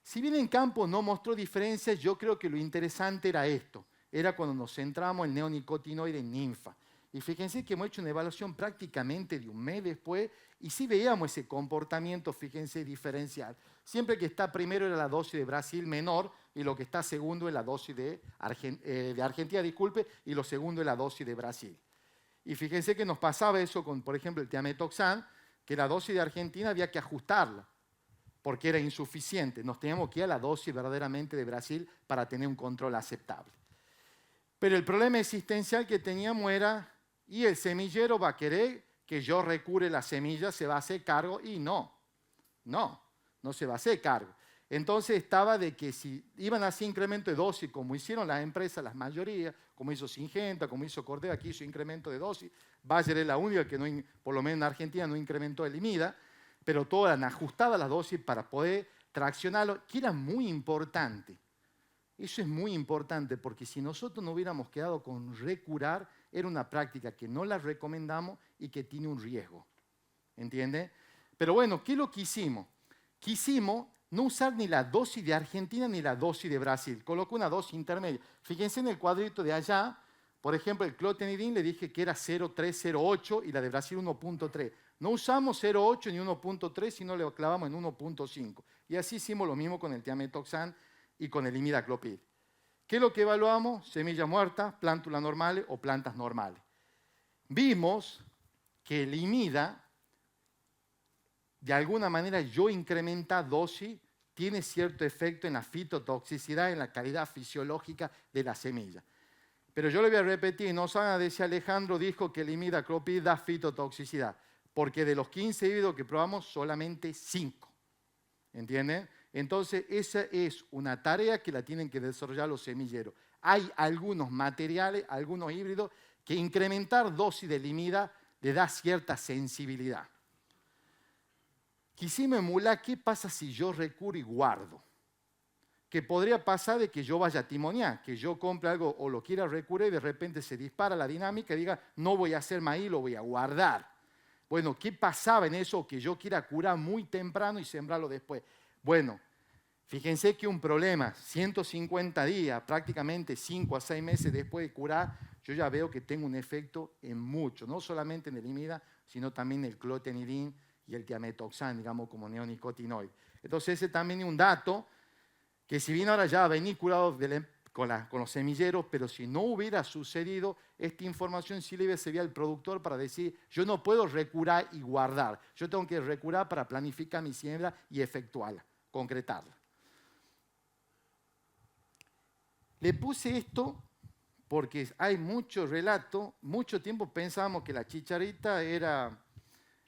Si bien en campo no mostró diferencias, yo creo que lo interesante era esto. Era cuando nos centramos en el neonicotinoide en ninfa. Y fíjense que hemos hecho una evaluación prácticamente de un mes después y sí veíamos ese comportamiento, fíjense, diferencial. Siempre que está primero era la dosis de Brasil menor y lo que está segundo es la dosis de Argentina, disculpe, y lo segundo es la dosis de Brasil. Y fíjense que nos pasaba eso con, por ejemplo, el tiametoxan, que la dosis de Argentina había que ajustarla porque era insuficiente. Nos teníamos que ir a la dosis verdaderamente de Brasil para tener un control aceptable. Pero el problema existencial que teníamos era, ¿y el semillero va a querer que yo recure la semilla, se va a hacer cargo? Y no se va a hacer cargo. Entonces estaba de que si iban a hacer incremento de dosis, como hicieron las empresas, las mayorías, como hizo Syngenta, como hizo Corteva, que hizo incremento de dosis, Bayer es la única que, no, por lo menos en Argentina, no incrementó el Limida, pero todas eran ajustadas las dosis para poder traccionarlo, que era muy importante. Eso es muy importante, porque si nosotros no hubiéramos quedado con recurar, era una práctica que no la recomendamos y que tiene un riesgo. ¿Entiende? Pero bueno, ¿qué es lo que hicimos? Quisimos no usar ni la dosis de Argentina ni la dosis de Brasil. Colocó una dosis intermedia. Fíjense en el cuadrito de allá, por ejemplo, el clotenidin le dije que era 0.308 y la de Brasil 1.3. No usamos 0.8 ni 1.3, sino le clavamos en 1.5. Y así hicimos lo mismo con el tiametoxan y con el imidacloprid. ¿Qué es lo que evaluamos? Semillas muertas, plántulas normales o plantas normales. Vimos que el imida, de alguna manera, yo incrementa dosis, tiene cierto efecto en la fitotoxicidad, en la calidad fisiológica de la semilla. Pero yo le voy a repetir, no saben a decir Alejandro dijo que el imidacloprid da fitotoxicidad, porque de los 15 híbridos que probamos, solamente 5. ¿Entienden? Entonces, esa es una tarea que la tienen que desarrollar los semilleros. Hay algunos materiales, algunos híbridos, que incrementar dosis de limida le da cierta sensibilidad. Quisimos emular qué pasa si yo recuro y guardo. Que podría pasar de que yo vaya a timonear, que yo compre algo o lo quiera recurar y de repente se dispara la dinámica y diga, no voy a hacer maíz, lo voy a guardar. Bueno, ¿qué pasaba en eso que yo quiera curar muy temprano y sembrarlo después? Bueno, fíjense que un problema, 150 días, prácticamente 5 a 6 meses después de curar, yo ya veo que tengo un efecto en mucho, no solamente en el imida, sino también en el clotenidin y el tiametoxan, digamos, como neonicotinoide. Entonces ese también es un dato que si bien ahora ya venía curado con los semilleros, pero si no hubiera sucedido, esta información sí le serviría al productor para decir, yo no puedo recurar y guardar, yo tengo que recurar para planificar mi siembra y efectuarla, concretarla. Le puse esto porque hay mucho relato, mucho tiempo pensábamos que la chicharrita era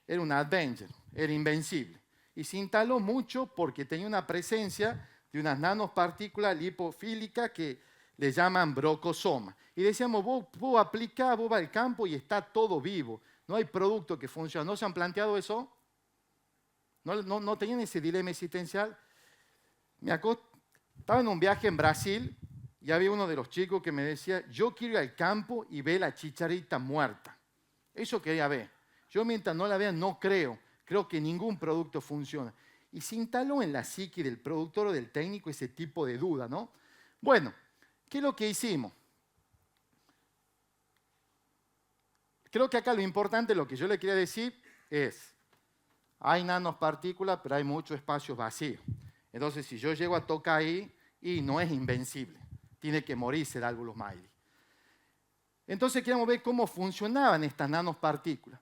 un adventure, era invencible. Y se instaló mucho porque tenía una presencia de unas nanopartículas lipofílicas que le llaman brocosoma. Y decíamos, vos aplicás, vos vas al campo y está todo vivo. No hay producto que funcione. ¿No se han planteado eso? ¿No tenían ese dilema existencial? Estaba en un viaje en Brasil y había uno de los chicos que me decía, yo quiero ir al campo y ver la chicharrita muerta. Eso quería ver. Yo mientras no la vea no creo que ningún producto funciona. Y se instaló en la psique del productor o del técnico ese tipo de duda, ¿no? Bueno, ¿qué es lo que hicimos? Creo que acá lo importante, lo que yo le quería decir es, hay nanopartículas, pero hay mucho espacio vacío. Entonces, si yo llego a tocar ahí, y no es invencible, tiene que morirse el Albulus maili. Entonces, queríamos ver cómo funcionaban estas nanopartículas.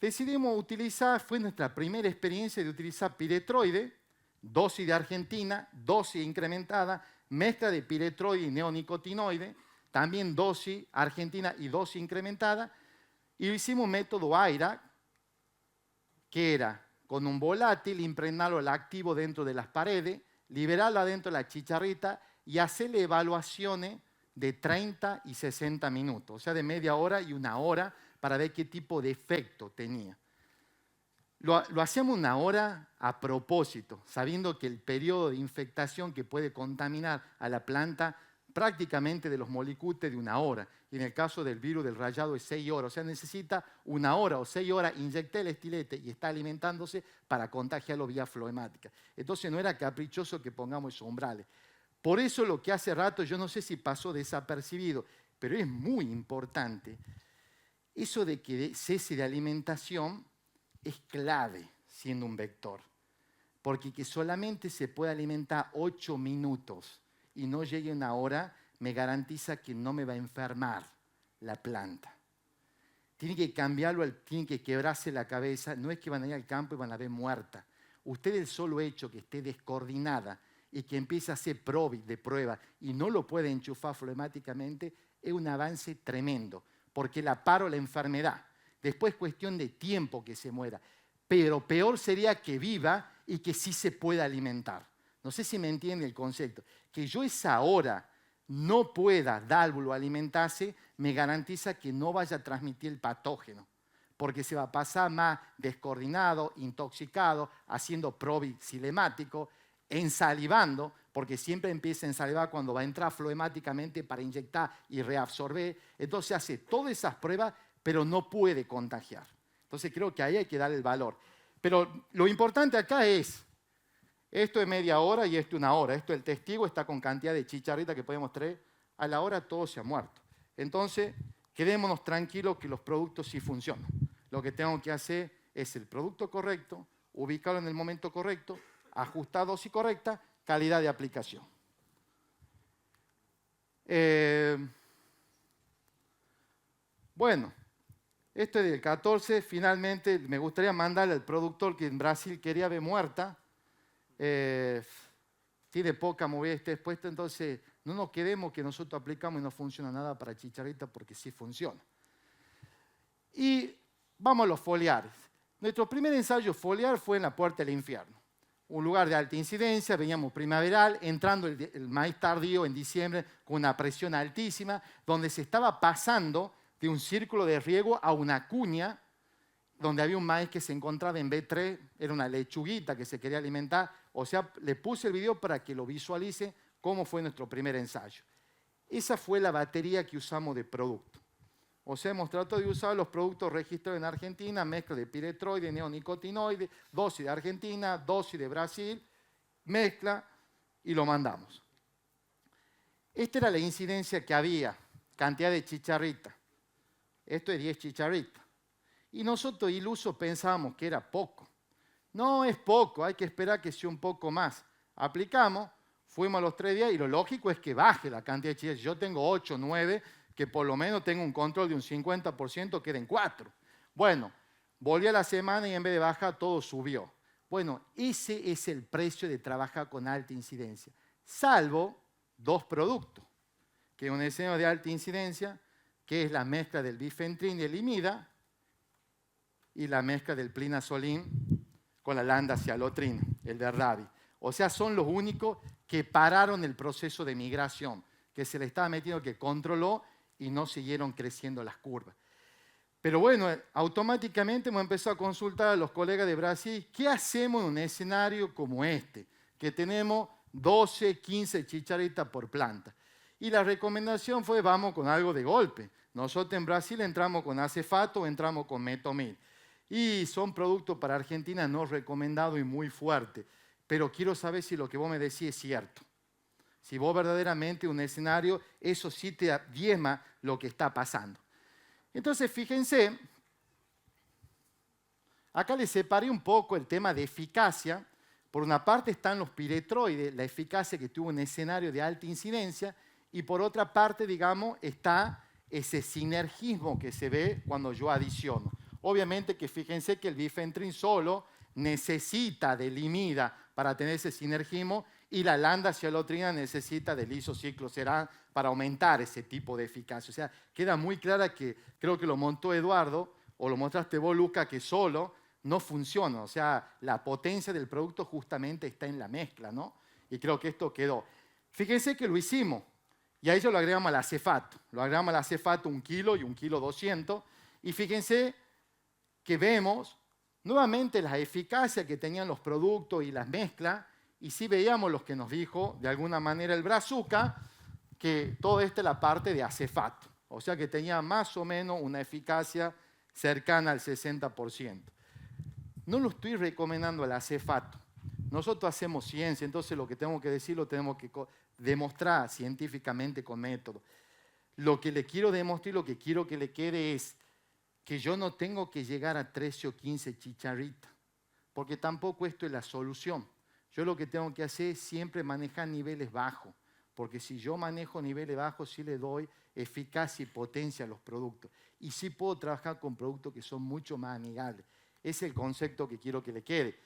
Decidimos utilizar, fue nuestra primera experiencia de utilizar piretroide, dosis de Argentina, dosis incrementada, mezcla de piretroide y neonicotinoide, también dosis Argentina y dosis incrementada, y hicimos un método AIRA, que era con un volátil, impregnarlo al activo dentro de las paredes, liberarlo adentro de la chicharrita y hacerle evaluaciones de 30 y 60 minutos, o sea, de media hora y una hora, para ver qué tipo de efecto tenía. Lo hacemos una hora a propósito, sabiendo que el periodo de infectación que puede contaminar a la planta prácticamente de los molicutes de una hora. Y en el caso del virus del rayado es 6 horas. O sea, necesita una hora o 6 horas, inyectar el estilete y está alimentándose para contagiarlo vía floemática. Entonces no era caprichoso que pongamos esos umbrales. Por eso lo que hace rato, yo no sé si pasó desapercibido, pero es muy importante. Eso de que cese de alimentación es clave siendo un vector, porque que solamente se puede alimentar 8 minutos y no llegue una hora, me garantiza que no me va a enfermar la planta. Tiene que cambiarlo, tiene que quebrarse la cabeza, no es que van a ir al campo y van a ver muerta. Usted el solo hecho que esté descoordinada y que empiece a hacer probis de prueba y no lo puede enchufar floemáticamente, es un avance tremendo, porque la paro la enfermedad. Después es cuestión de tiempo que se muera. Pero peor sería que viva y que sí se pueda alimentar. No sé si me entiende el concepto. Que yo esa hora no pueda dárvulo alimentarse, me garantiza que no vaya a transmitir el patógeno. Porque se va a pasar más descoordinado, intoxicado, haciendo probixilemático, ensalivando, porque siempre empieza a ensalivar cuando va a entrar floemáticamente para inyectar y reabsorber. Entonces hace todas esas pruebas, pero no puede contagiar. Entonces creo que ahí hay que darle el valor. Pero lo importante acá es, esto es media hora y esto una hora. Esto el testigo está con cantidad de chicharrita que podemos traer. A la hora todo se ha muerto. Entonces quedémonos tranquilos que los productos sí funcionan. Lo que tengo que hacer es el producto correcto, ubicarlo en el momento correcto, ajustar dosis correcta, calidad de aplicación. Bueno, esto es del 14. Finalmente, me gustaría mandarle al productor que en Brasil quería ver muerta. Tiene poca movilidad este expuesto, entonces no nos quedemos que nosotros aplicamos y no funciona nada para chicharrita, porque sí funciona. Y vamos a los foliares. Nuestro primer ensayo foliar fue en la Puerta del Infierno. Un lugar de alta incidencia, veníamos primaveral, entrando el maíz tardío en diciembre con una presión altísima, donde se estaba pasando de un círculo de riego a una cuña, donde había un maíz que se encontraba en B3, era una lechuguita que se quería alimentar. O sea, le puse el video para que lo visualice cómo fue nuestro primer ensayo. Esa fue la batería que usamos de producto. O sea, hemos tratado de usar los productos registrados en Argentina, mezcla de piretroide, neonicotinoide, dosis de Argentina, dosis de Brasil, mezcla y lo mandamos. Esta era la incidencia que había, cantidad de chicharritas. Esto es 10 chicharritas. Y nosotros ilusos pensábamos que era poco. No es poco, hay que esperar que sea un poco más. Aplicamos, fuimos a los 3 días y lo lógico es que baje la cantidad de chicharritas. Yo tengo 8, 9, que por lo menos tengo un control de un 50%, queden 4. Bueno, volví a la semana y en vez de bajar todo subió. Bueno, ese es el precio de trabajar con alta incidencia. Salvo 2 productos, que es un escenario de alta incidencia, que es la mezcla del bifentril y el imida, y la mezcla del plinazolín con la landacialotrina, el Verdavi. O sea, son los únicos que pararon el proceso de migración, que se le estaba metiendo, que controló y no siguieron creciendo las curvas. Pero bueno, automáticamente hemos empezado a consultar a los colegas de Brasil, ¿qué hacemos en un escenario como este? Que tenemos 12, 15 chicharritas por planta. Y la recomendación fue, vamos con algo de golpe. Nosotros en Brasil entramos con acefato, entramos con metomil. Y son productos para Argentina no recomendados y muy fuertes. Pero quiero saber si lo que vos me decís es cierto. Si vos verdaderamente un escenario, eso sí te diezma lo que está pasando. Entonces, fíjense, acá les separé un poco el tema de eficacia. Por una parte están los piretroides, la eficacia que tuvo un escenario de alta incidencia, y por otra parte, digamos, está ese sinergismo que se ve cuando yo adiciono. Obviamente que fíjense que el bifentril solo necesita del imida para tener ese sinergismo y la landacialotrina necesita del isocicloserán para aumentar ese tipo de eficacia. O sea, queda muy clara que creo que lo montó Eduardo o lo mostraste vos, Luca, que solo no funciona. O sea, la potencia del producto justamente está en la mezcla, ¿no? Y creo que esto quedó. Fíjense que lo hicimos y a ello lo agregamos al acefato. Lo agregamos al acefato 1 kilo y 1 kilo 200. Y fíjense que vemos nuevamente la eficacia que tenían los productos y las mezclas. Y sí veíamos lo que nos dijo de alguna manera el Brazuca, que todo esto es la parte de acefato. O sea que tenía más o menos una eficacia cercana al 60%. No lo estoy recomendando al acefato. Nosotros hacemos ciencia, entonces lo que tenemos que decir lo tenemos que demostrar científicamente con método. Lo que le quiero demostrar y lo que quiero que le quede es que yo no tengo que llegar a 13 o 15 chicharritas, porque tampoco esto es la solución. Yo lo que tengo que hacer es siempre manejar niveles bajos, porque si yo manejo niveles bajos, sí le doy eficacia y potencia a los productos. Y sí puedo trabajar con productos que son mucho más amigables. Ese es el concepto que quiero que le quede.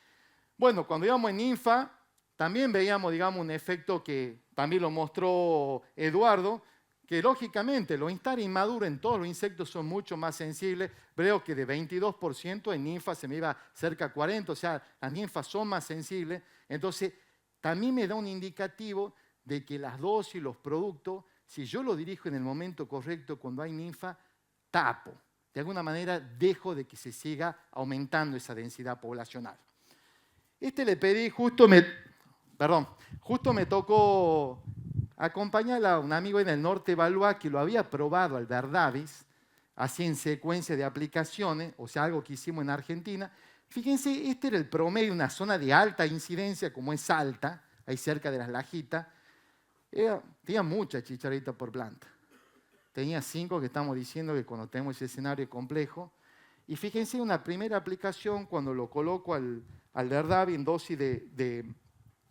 Bueno, cuando íbamos en ninfa, también veíamos, digamos, un efecto que también lo mostró Eduardo, que lógicamente los instar inmaduros en todos los insectos son mucho más sensibles. Veo que de 22% en ninfa se me iba cerca a 40%, o sea, las ninfas son más sensibles. Entonces, también me da un indicativo de que las dosis, los productos, si yo lo dirijo en el momento correcto cuando hay ninfa, tapo. De alguna manera dejo de que se siga aumentando esa densidad poblacional. Le pedí, justo me tocó acompañar a un amigo en el norte de Valois que lo había probado al Verdavis, así en secuencia de aplicaciones, o sea, algo que hicimos en Argentina. Fíjense, este era el promedio de una zona de alta incidencia, como es Salta, ahí cerca de las Lajitas. Tenía muchas chicharritas por planta. Tenía 5 que estamos diciendo que cuando tenemos ese escenario complejo. Y fíjense, una primera aplicación, cuando lo coloco al Verdavi en dosis de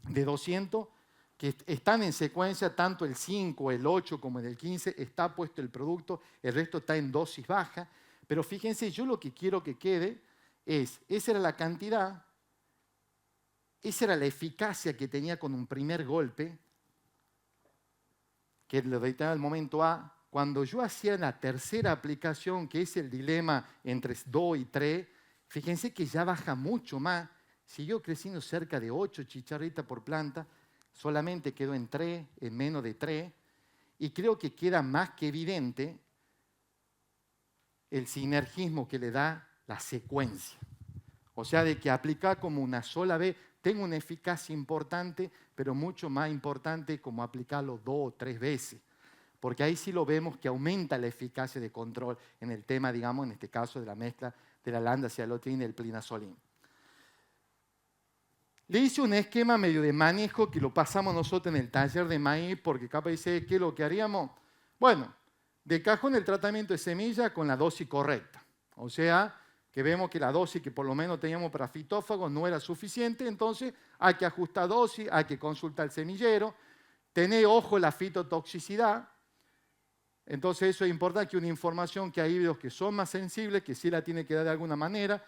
200, que están en secuencia, tanto el 5, el 8 como el 15, está puesto el producto, el resto está en dosis baja. Pero fíjense, yo lo que quiero que quede es, esa era la cantidad, esa era la eficacia que tenía con un primer golpe, que lo dedicaba al momento A. Cuando yo hacía la tercera aplicación, que es el dilema entre 2 y 3, fíjense que ya baja mucho más, siguió creciendo cerca de 8 chicharritas por planta, solamente quedó en 3, en menos de 3, y creo que queda más que evidente el sinergismo que le da la secuencia. O sea, de que aplicar como una sola vez, tengo una eficacia importante, pero mucho más importante como aplicarlo 2 o 3 veces. Porque ahí sí lo vemos que aumenta la eficacia de control en el tema, digamos, en este caso de la mezcla de la landacialotrina y el plinazolín. Le hice un esquema medio de manejo que lo pasamos nosotros en el taller de maíz, porque capaz dice, ¿qué es lo que haríamos? Bueno, de cajón el tratamiento de semilla con la dosis correcta. O sea, que vemos que la dosis que por lo menos teníamos para fitófagos no era suficiente, entonces hay que ajustar dosis, hay que consultar al semillero, tener ojo en la fitotoxicidad. Entonces eso es importante, que una información que hay híbridos que son más sensibles, que sí la tiene que dar de alguna manera.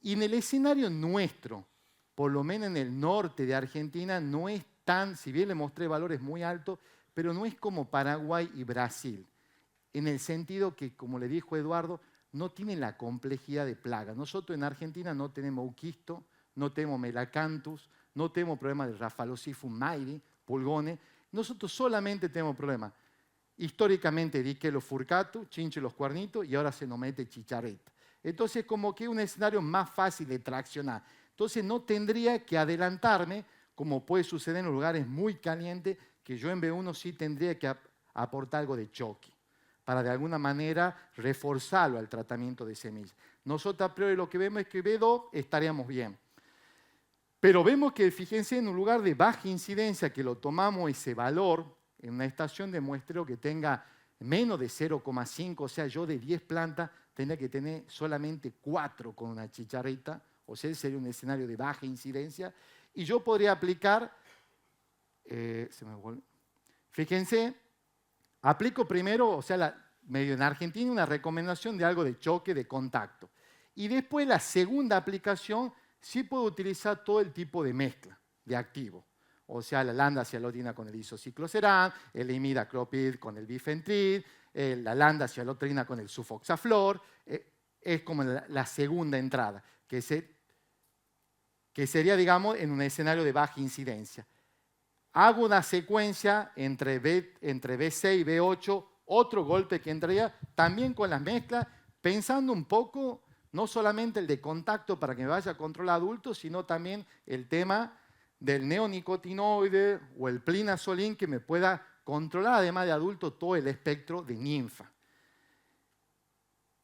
Y en el escenario nuestro, por lo menos en el norte de Argentina, no es tan, si bien le mostré valores muy altos, pero no es como Paraguay y Brasil, en el sentido que, como le dijo Eduardo, no tienen la complejidad de plaga. Nosotros en Argentina no tenemos euquisto, no tenemos melacanthus, no tenemos problemas de Raphalocyphus mairi, pulgones. Nosotros solamente tenemos problemas. Históricamente Dichello furcatus, chinche los cuernitos, y ahora se nos mete chicharrita. Entonces, como que es un escenario más fácil de traccionar. Entonces, no tendría que adelantarme, como puede suceder en los lugares muy calientes, que yo en B1 sí tendría que aportar algo de choque, para de alguna manera reforzarlo al tratamiento de semillas. Nosotros a priori lo que vemos es que B2 estaríamos bien. Pero vemos que, fíjense, en un lugar de baja incidencia, que lo tomamos ese valor, en una estación de muestreo que tenga menos de 0,5, o sea, yo de 10 plantas tendría que tener solamente 4 con una chicharrita, o sea, sería un escenario de baja incidencia, y yo podría aplicar, fíjense, aplico primero, o sea, medio en Argentina, una recomendación de algo de choque, de contacto. Y después la segunda aplicación, sí puedo utilizar todo el tipo de mezcla de activo. O sea, la landa-cialotina con el isocicloserán, el imidacloprid con el bifentril, la landa-cialotrina con el sulfoxaflor. Es como la segunda entrada, que sería, digamos, en un escenario de baja incidencia. Hago una secuencia entre B6 y B8, otro golpe que entraría también con las mezclas, pensando un poco, no solamente el de contacto para que me vaya a control adulto, sino también el tema del neonicotinoide o el plinazolín, que me pueda controlar, además de adulto, todo el espectro de ninfa.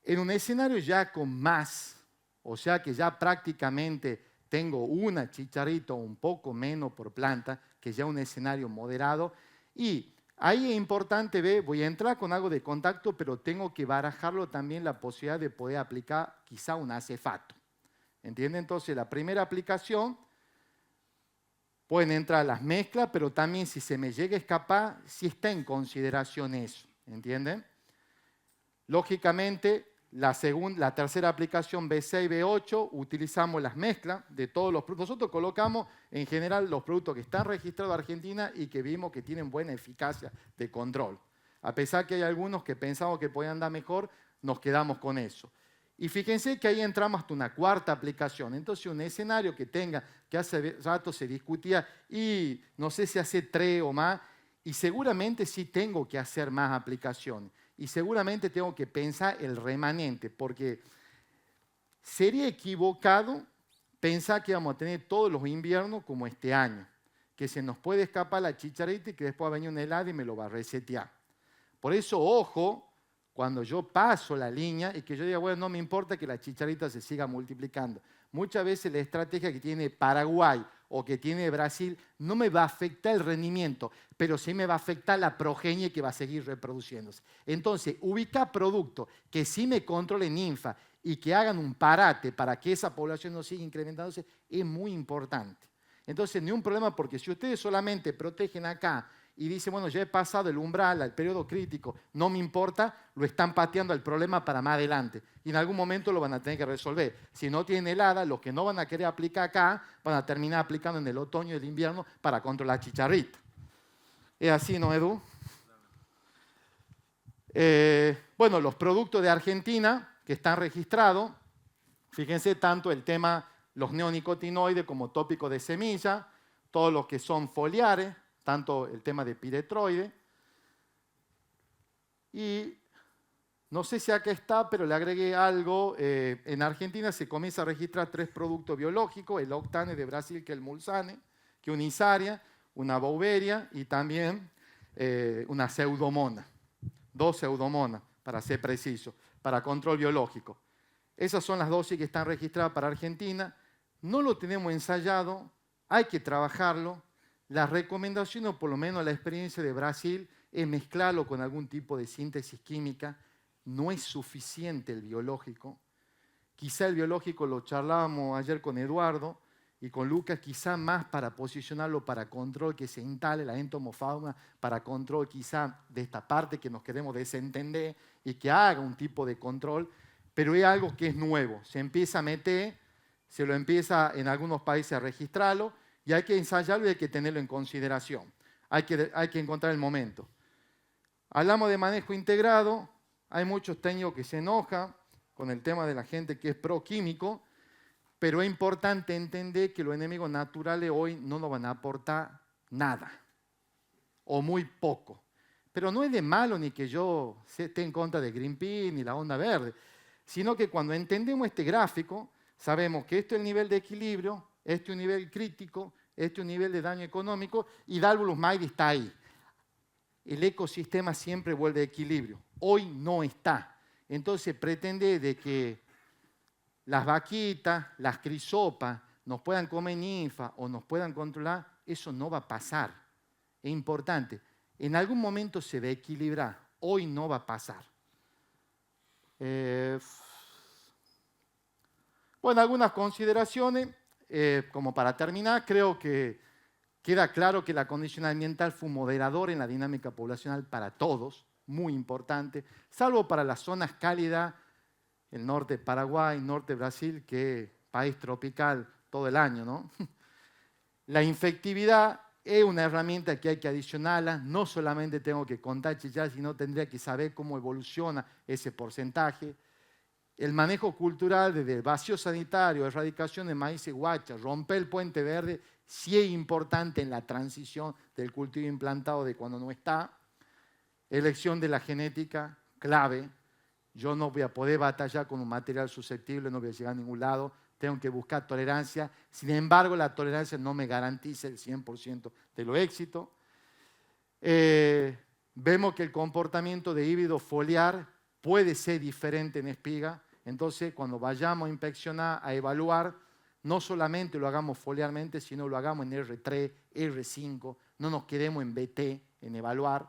En un escenario ya con más, o sea que ya prácticamente tengo una chicharrita o un poco menos por planta, que ya un escenario moderado, y ahí es importante ver, voy a entrar con algo de contacto, pero tengo que barajarlo también la posibilidad de poder aplicar quizá un acefato. ¿Entienden? Entonces, la primera aplicación, pueden entrar las mezclas, pero también si se me llega a escapar, sí está en consideración eso. ¿Entienden? Lógicamente, la tercera aplicación B6, B8, utilizamos las mezclas de todos los productos. Nosotros colocamos en general los productos que están registrados en Argentina y que vimos que tienen buena eficacia de control. A pesar que hay algunos que pensamos que podían dar mejor, nos quedamos con eso. Y fíjense que ahí entramos hasta una cuarta aplicación. Entonces, un escenario que tenga, que hace rato se discutía, y no sé si hace 3 o más, y seguramente sí tengo que hacer más aplicaciones. Y seguramente tengo que pensar el remanente, porque sería equivocado pensar que vamos a tener todos los inviernos como este año, que se nos puede escapar la chicharrita y que después va a venir un helado y me lo va a resetear. Por eso, ojo, cuando yo paso la línea y que yo diga, bueno, no me importa que la chicharrita se siga multiplicando. Muchas veces la estrategia que tiene Paraguay o que tiene Brasil no me va a afectar el rendimiento, pero sí me va a afectar la progenie que va a seguir reproduciéndose. Entonces, ubicar productos que sí me controlen ninfa y que hagan un parate para que esa población no siga incrementándose es muy importante. Entonces, ni un problema, porque si ustedes solamente protegen acá y dicen, bueno, ya he pasado el umbral, el periodo crítico, no me importa, lo están pateando al problema para más adelante. Y en algún momento lo van a tener que resolver. Si no tienen helada, los que no van a querer aplicar acá, van a terminar aplicando en el otoño y el invierno para controlar chicharrita. ¿Es así, no, Edu? Bueno, los productos de Argentina que están registrados, fíjense tanto el tema, los neonicotinoides como tópicos de semilla, todos los que son foliares, tanto el tema de piretroide. Y no sé si acá está, pero le agregué algo. En Argentina se comienza a registrar 3 productos biológicos, el octane de Brasil, que es el mulsane, que es una isaria, una bouveria y también una pseudomona. 2 pseudomonas, para ser preciso, para control biológico. Esas son las dosis que están registradas para Argentina. No lo tenemos ensayado hay que trabajarlo. La recomendación, o por lo menos la experiencia de Brasil, es mezclarlo con algún tipo de síntesis química. No es suficiente el biológico. Quizá el biológico lo charlábamos ayer con Eduardo y con Lucas, quizá más para posicionarlo para control, que se instale la entomofauna, para control quizá de esta parte que nos queremos desentender y que haga un tipo de control, pero es algo que es nuevo. Se empieza a meter, se lo empieza en algunos países a registrarlo y hay que ensayarlo y hay que tenerlo en consideración. Hay que encontrar el momento. Hablamos de manejo integrado. Hay muchos técnicos que se enojan con el tema de la gente que es proquímico, pero es importante entender que los enemigos naturales hoy no nos van a aportar nada, o muy poco. Pero no es de malo ni que yo esté en contra de Greenpeace ni la onda verde, sino que cuando entendemos este gráfico, sabemos que esto es el nivel de equilibrio, este es un nivel crítico, este es un nivel de daño económico, y Dalbolus Maidi está ahí. El ecosistema siempre vuelve a equilibrio. Hoy no está. Entonces pretende de que las vaquitas, las crisopas, nos puedan comer ninfa o nos puedan controlar, eso no va a pasar. Es importante. En algún momento se va a equilibrar. Hoy no va a pasar. Bueno, algunas consideraciones. Como para terminar, creo que queda claro que la condición ambiental fue un moderador en la dinámica poblacional para todos, muy importante, salvo para las zonas cálidas, el norte de Paraguay, norte de Brasil, que es país tropical todo el año, ¿no? La infectividad es una herramienta que hay que adicionarla, no solamente tengo que contar ya, sino tendría que saber cómo evoluciona ese porcentaje. El manejo cultural desde el vacío sanitario, erradicación de maíz y guacha, romper el puente verde, sí es importante en la transición del cultivo implantado de cuando no está. Elección de la genética, clave. Yo no voy a poder batallar con un material susceptible, no voy a llegar a ningún lado, tengo que buscar tolerancia. Sin embargo, la tolerancia no me garantiza el 100% de los éxitos. Vemos que el comportamiento de híbrido foliar puede ser diferente en espiga. Entonces, cuando vayamos a inspeccionar, a evaluar, no solamente lo hagamos foliarmente, sino lo hagamos en R3, R5, no nos quedemos en BT, en evaluar.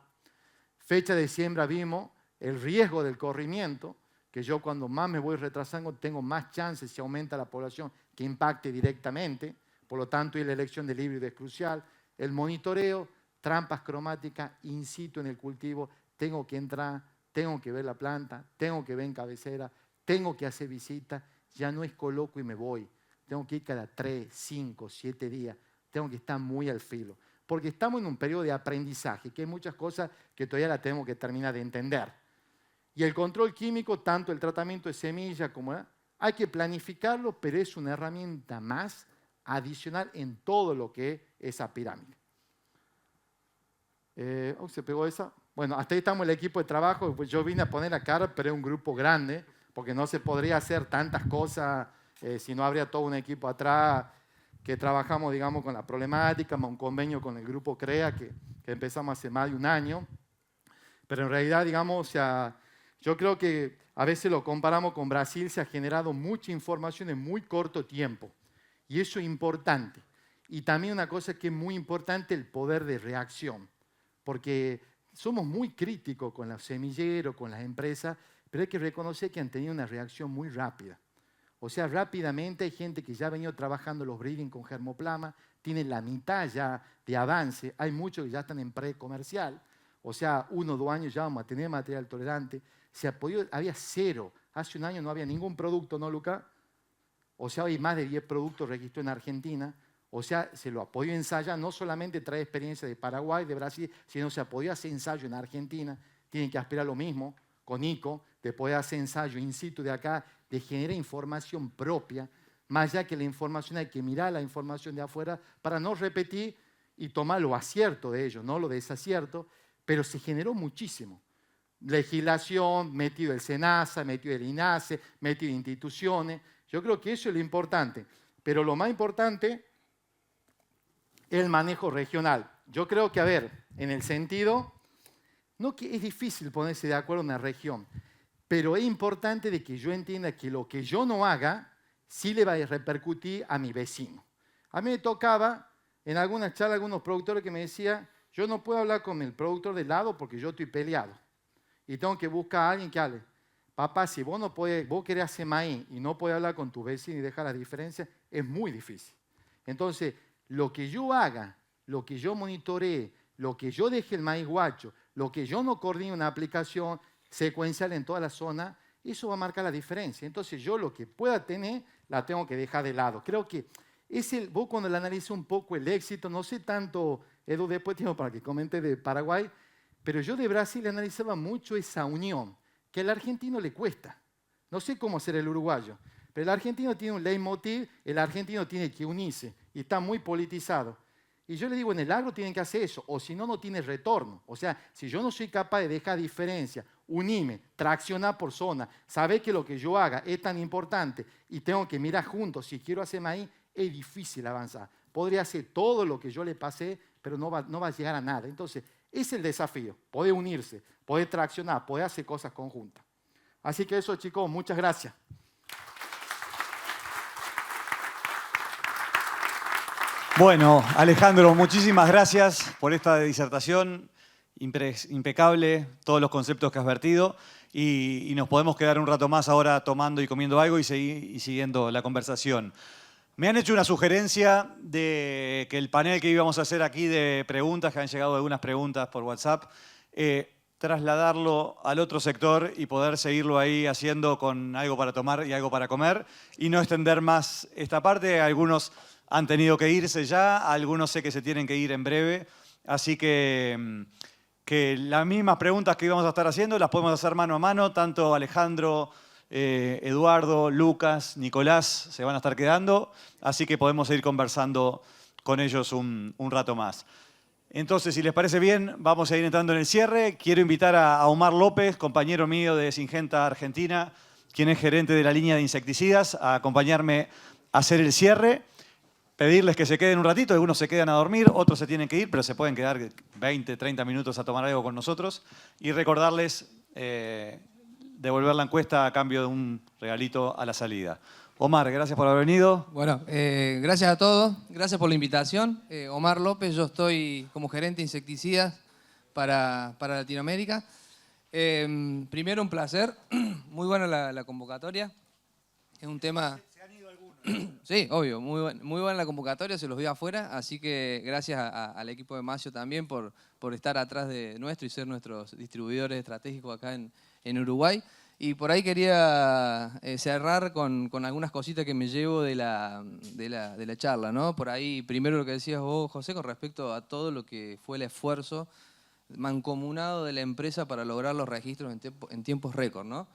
Fecha de siembra vimos, el riesgo del corrimiento, que yo cuando más me voy retrasando tengo más chances si aumenta la población que impacte directamente, por lo tanto, y la elección del híbrido es crucial. El monitoreo, trampas cromáticas in situ en el cultivo, tengo que entrar, tengo que ver la planta, tengo que ver en cabecera, tengo que hacer visitas, ya no es coloco y me voy. Tengo que ir cada 3, 5, 7 días, tengo que estar muy al filo. Porque estamos en un periodo de aprendizaje, que hay muchas cosas que todavía las tenemos que terminar de entender. Y el control químico, tanto el tratamiento de semilla como hay que planificarlo, pero es una herramienta más adicional en todo lo que es esa pirámide. ¿Se pegó esa? Bueno, hasta ahí estamos el equipo de trabajo. Pues yo vine a poner la cara, pero es un grupo grande, porque no se podría hacer tantas cosas si no habría todo un equipo atrás que trabajamos, digamos, con la problemática, un convenio con el grupo CREA que empezamos hace más de un año. Pero en realidad, digamos, o sea, yo creo que a veces lo comparamos con Brasil, se ha generado mucha información en muy corto tiempo. Y eso es importante. Y también una cosa que es muy importante, el poder de reacción. Porque somos muy críticos con los semilleros, con las empresas, pero hay que reconocer que han tenido una reacción muy rápida. O sea, rápidamente hay gente que ya ha venido trabajando los breeding con germoplasma, tienen la mitad ya de avance, hay muchos que ya están en pre-comercial, o sea, 1 o 2 años ya vamos a tener material tolerante. Había cero, hace un año no había ningún producto, ¿no, Luca? O sea, hay más de 10 productos registrados en Argentina. O sea, se lo ha podido ensayar, no solamente trae experiencia de Paraguay, de Brasil, sino se ha podido hacer ensayo en Argentina. Tienen que aspirar lo mismo con ICO, de poder hacer ensayo in situ de acá, de generar información propia. Más allá que la información, hay que mirar la información de afuera para no repetir y tomar lo acierto de ellos, no lo desacierto, pero se generó muchísimo. Legislación, metido el SENASA, metido el INASE, metido instituciones. Yo creo que eso es lo importante. Pero lo más importante el manejo regional. Yo creo que, a ver, en el sentido, no que es difícil ponerse de acuerdo en una región, pero es importante de que yo entienda que lo que yo no haga sí le va a repercutir a mi vecino. A mí me tocaba, en algunas charlas, algunos productores que me decían, yo no puedo hablar con el productor de lado porque yo estoy peleado. Y tengo que buscar a alguien que hable. Papá, si vos no podés, vos querés hacer maíz y no podés hablar con tu vecino y dejar la diferencia, es muy difícil. Entonces, lo que yo haga, lo que yo monitoree, lo que yo deje el maíz guacho, lo que yo no coordine una aplicación secuencial en toda la zona, eso va a marcar la diferencia. Entonces, yo lo que pueda tener, la tengo que dejar de lado. Creo que vos cuando le analices un poco el éxito, no sé tanto, Edu, después tengo para que comente de Paraguay, pero yo de Brasil le analizaba mucho esa unión, que al argentino le cuesta. No sé cómo hacer el uruguayo, pero el argentino tiene un leitmotiv, el argentino tiene que unirse y está muy politizado. Y yo le digo, en el agro tienen que hacer eso, o si no, no tiene retorno. O sea, si yo no soy capaz de dejar diferencia, unirme, traccionar por zona, saber que lo que yo haga es tan importante y tengo que mirar juntos, si quiero hacer maíz, es difícil avanzar. Podría hacer todo lo que yo le pasé, pero no va a llegar a nada. Entonces, ese es el desafío, poder unirse, poder traccionar, poder hacer cosas conjuntas. Así que eso, chicos, muchas gracias. Bueno, Alejandro, muchísimas gracias por esta disertación impecable, todos los conceptos que has vertido y nos podemos quedar un rato más ahora tomando y comiendo algo y siguiendo la conversación. Me han hecho una sugerencia de que el panel que íbamos a hacer aquí de preguntas, que han llegado algunas preguntas por WhatsApp, trasladarlo al otro sector y poder seguirlo ahí haciendo con algo para tomar y algo para comer y no extender más esta parte. Algunos han tenido que irse ya, algunos sé que se tienen que ir en breve, así que las mismas preguntas que íbamos a estar haciendo las podemos hacer mano a mano, tanto Alejandro, Eduardo, Lucas, Nicolás se van a estar quedando, así que podemos seguir conversando con ellos un rato más. Entonces, si les parece bien, vamos a ir entrando en el cierre. Quiero invitar a Omar López, compañero mío de Syngenta Argentina, quien es gerente de la línea de insecticidas, a acompañarme a hacer el cierre. Pedirles que se queden un ratito, algunos se quedan a dormir, otros se tienen que ir, pero se pueden quedar 20, 30 minutos a tomar algo con nosotros. Y recordarles devolver la encuesta a cambio de un regalito a la salida. Omar, gracias por haber venido. Bueno, gracias a todos, gracias por la invitación. Omar López, yo estoy como gerente de insecticidas para Latinoamérica. Primero, un placer, muy buena la convocatoria. Es un tema... Sí, obvio, muy buena la convocatoria, se los vi afuera, así que gracias al equipo de Macio también por estar atrás de nuestro y ser nuestros distribuidores estratégicos acá en Uruguay. Y por ahí quería cerrar con algunas cositas que me llevo de la charla, ¿no? Por ahí, primero lo que decías vos, José, con respecto a todo lo que fue el esfuerzo mancomunado de la empresa para lograr los registros en tiempos récord, ¿no?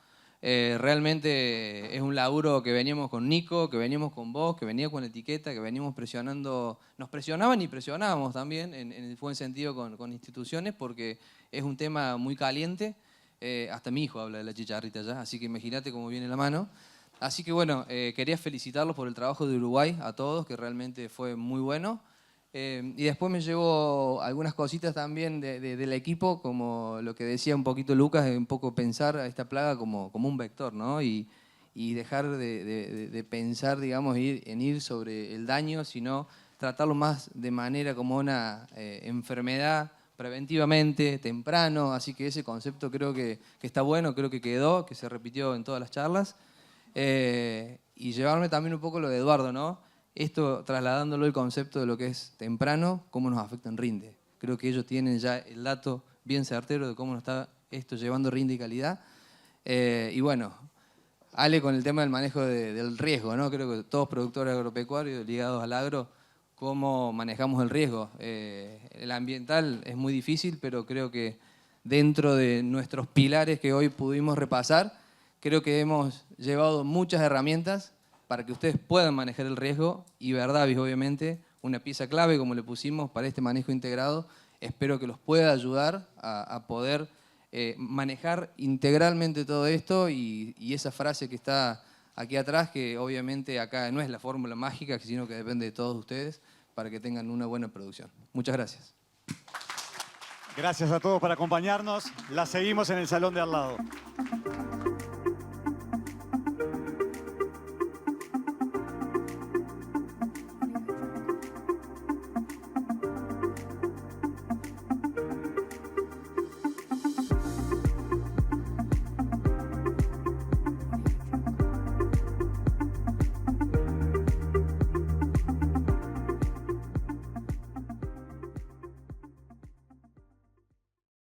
Realmente es un laburo que veníamos con Nico, que veníamos con vos, que venía con Etiqueta, que veníamos presionando, nos presionaban y presionábamos también en el buen sentido con instituciones porque es un tema muy caliente. Hasta mi hijo habla de la chicharrita ya, así que imagínate cómo viene la mano. Así que bueno, quería felicitarlos por el trabajo de Uruguay, a todos, que realmente fue muy bueno. Y después me llevo algunas cositas también del equipo, como lo que decía un poquito Lucas, un poco pensar a esta plaga como un vector, ¿no? Y dejar de pensar, digamos, en ir sobre el daño, sino tratarlo más de manera como una enfermedad preventivamente, temprano. Así que ese concepto creo que está bueno, creo que quedó, que se repitió en todas las charlas. Y llevarme también un poco lo de Eduardo, ¿no? Esto trasladándolo el concepto de lo que es temprano, cómo nos afecta en rinde. Creo que ellos tienen ya el dato bien certero de cómo nos está esto llevando rinde y calidad. Y bueno, Ale con el tema del manejo del riesgo, ¿no? Creo que todos productores agropecuarios ligados al agro, cómo manejamos el riesgo. El ambiental es muy difícil, pero creo que dentro de nuestros pilares que hoy pudimos repasar, creo que hemos llevado muchas herramientas para que ustedes puedan manejar el riesgo y Verdavis, obviamente, una pieza clave como le pusimos para este manejo integrado, espero que los pueda ayudar a poder manejar integralmente todo esto y esa frase que está aquí atrás, que obviamente acá no es la fórmula mágica, sino que depende de todos ustedes para que tengan una buena producción. Muchas gracias. Gracias a todos por acompañarnos. La seguimos en el salón de al lado.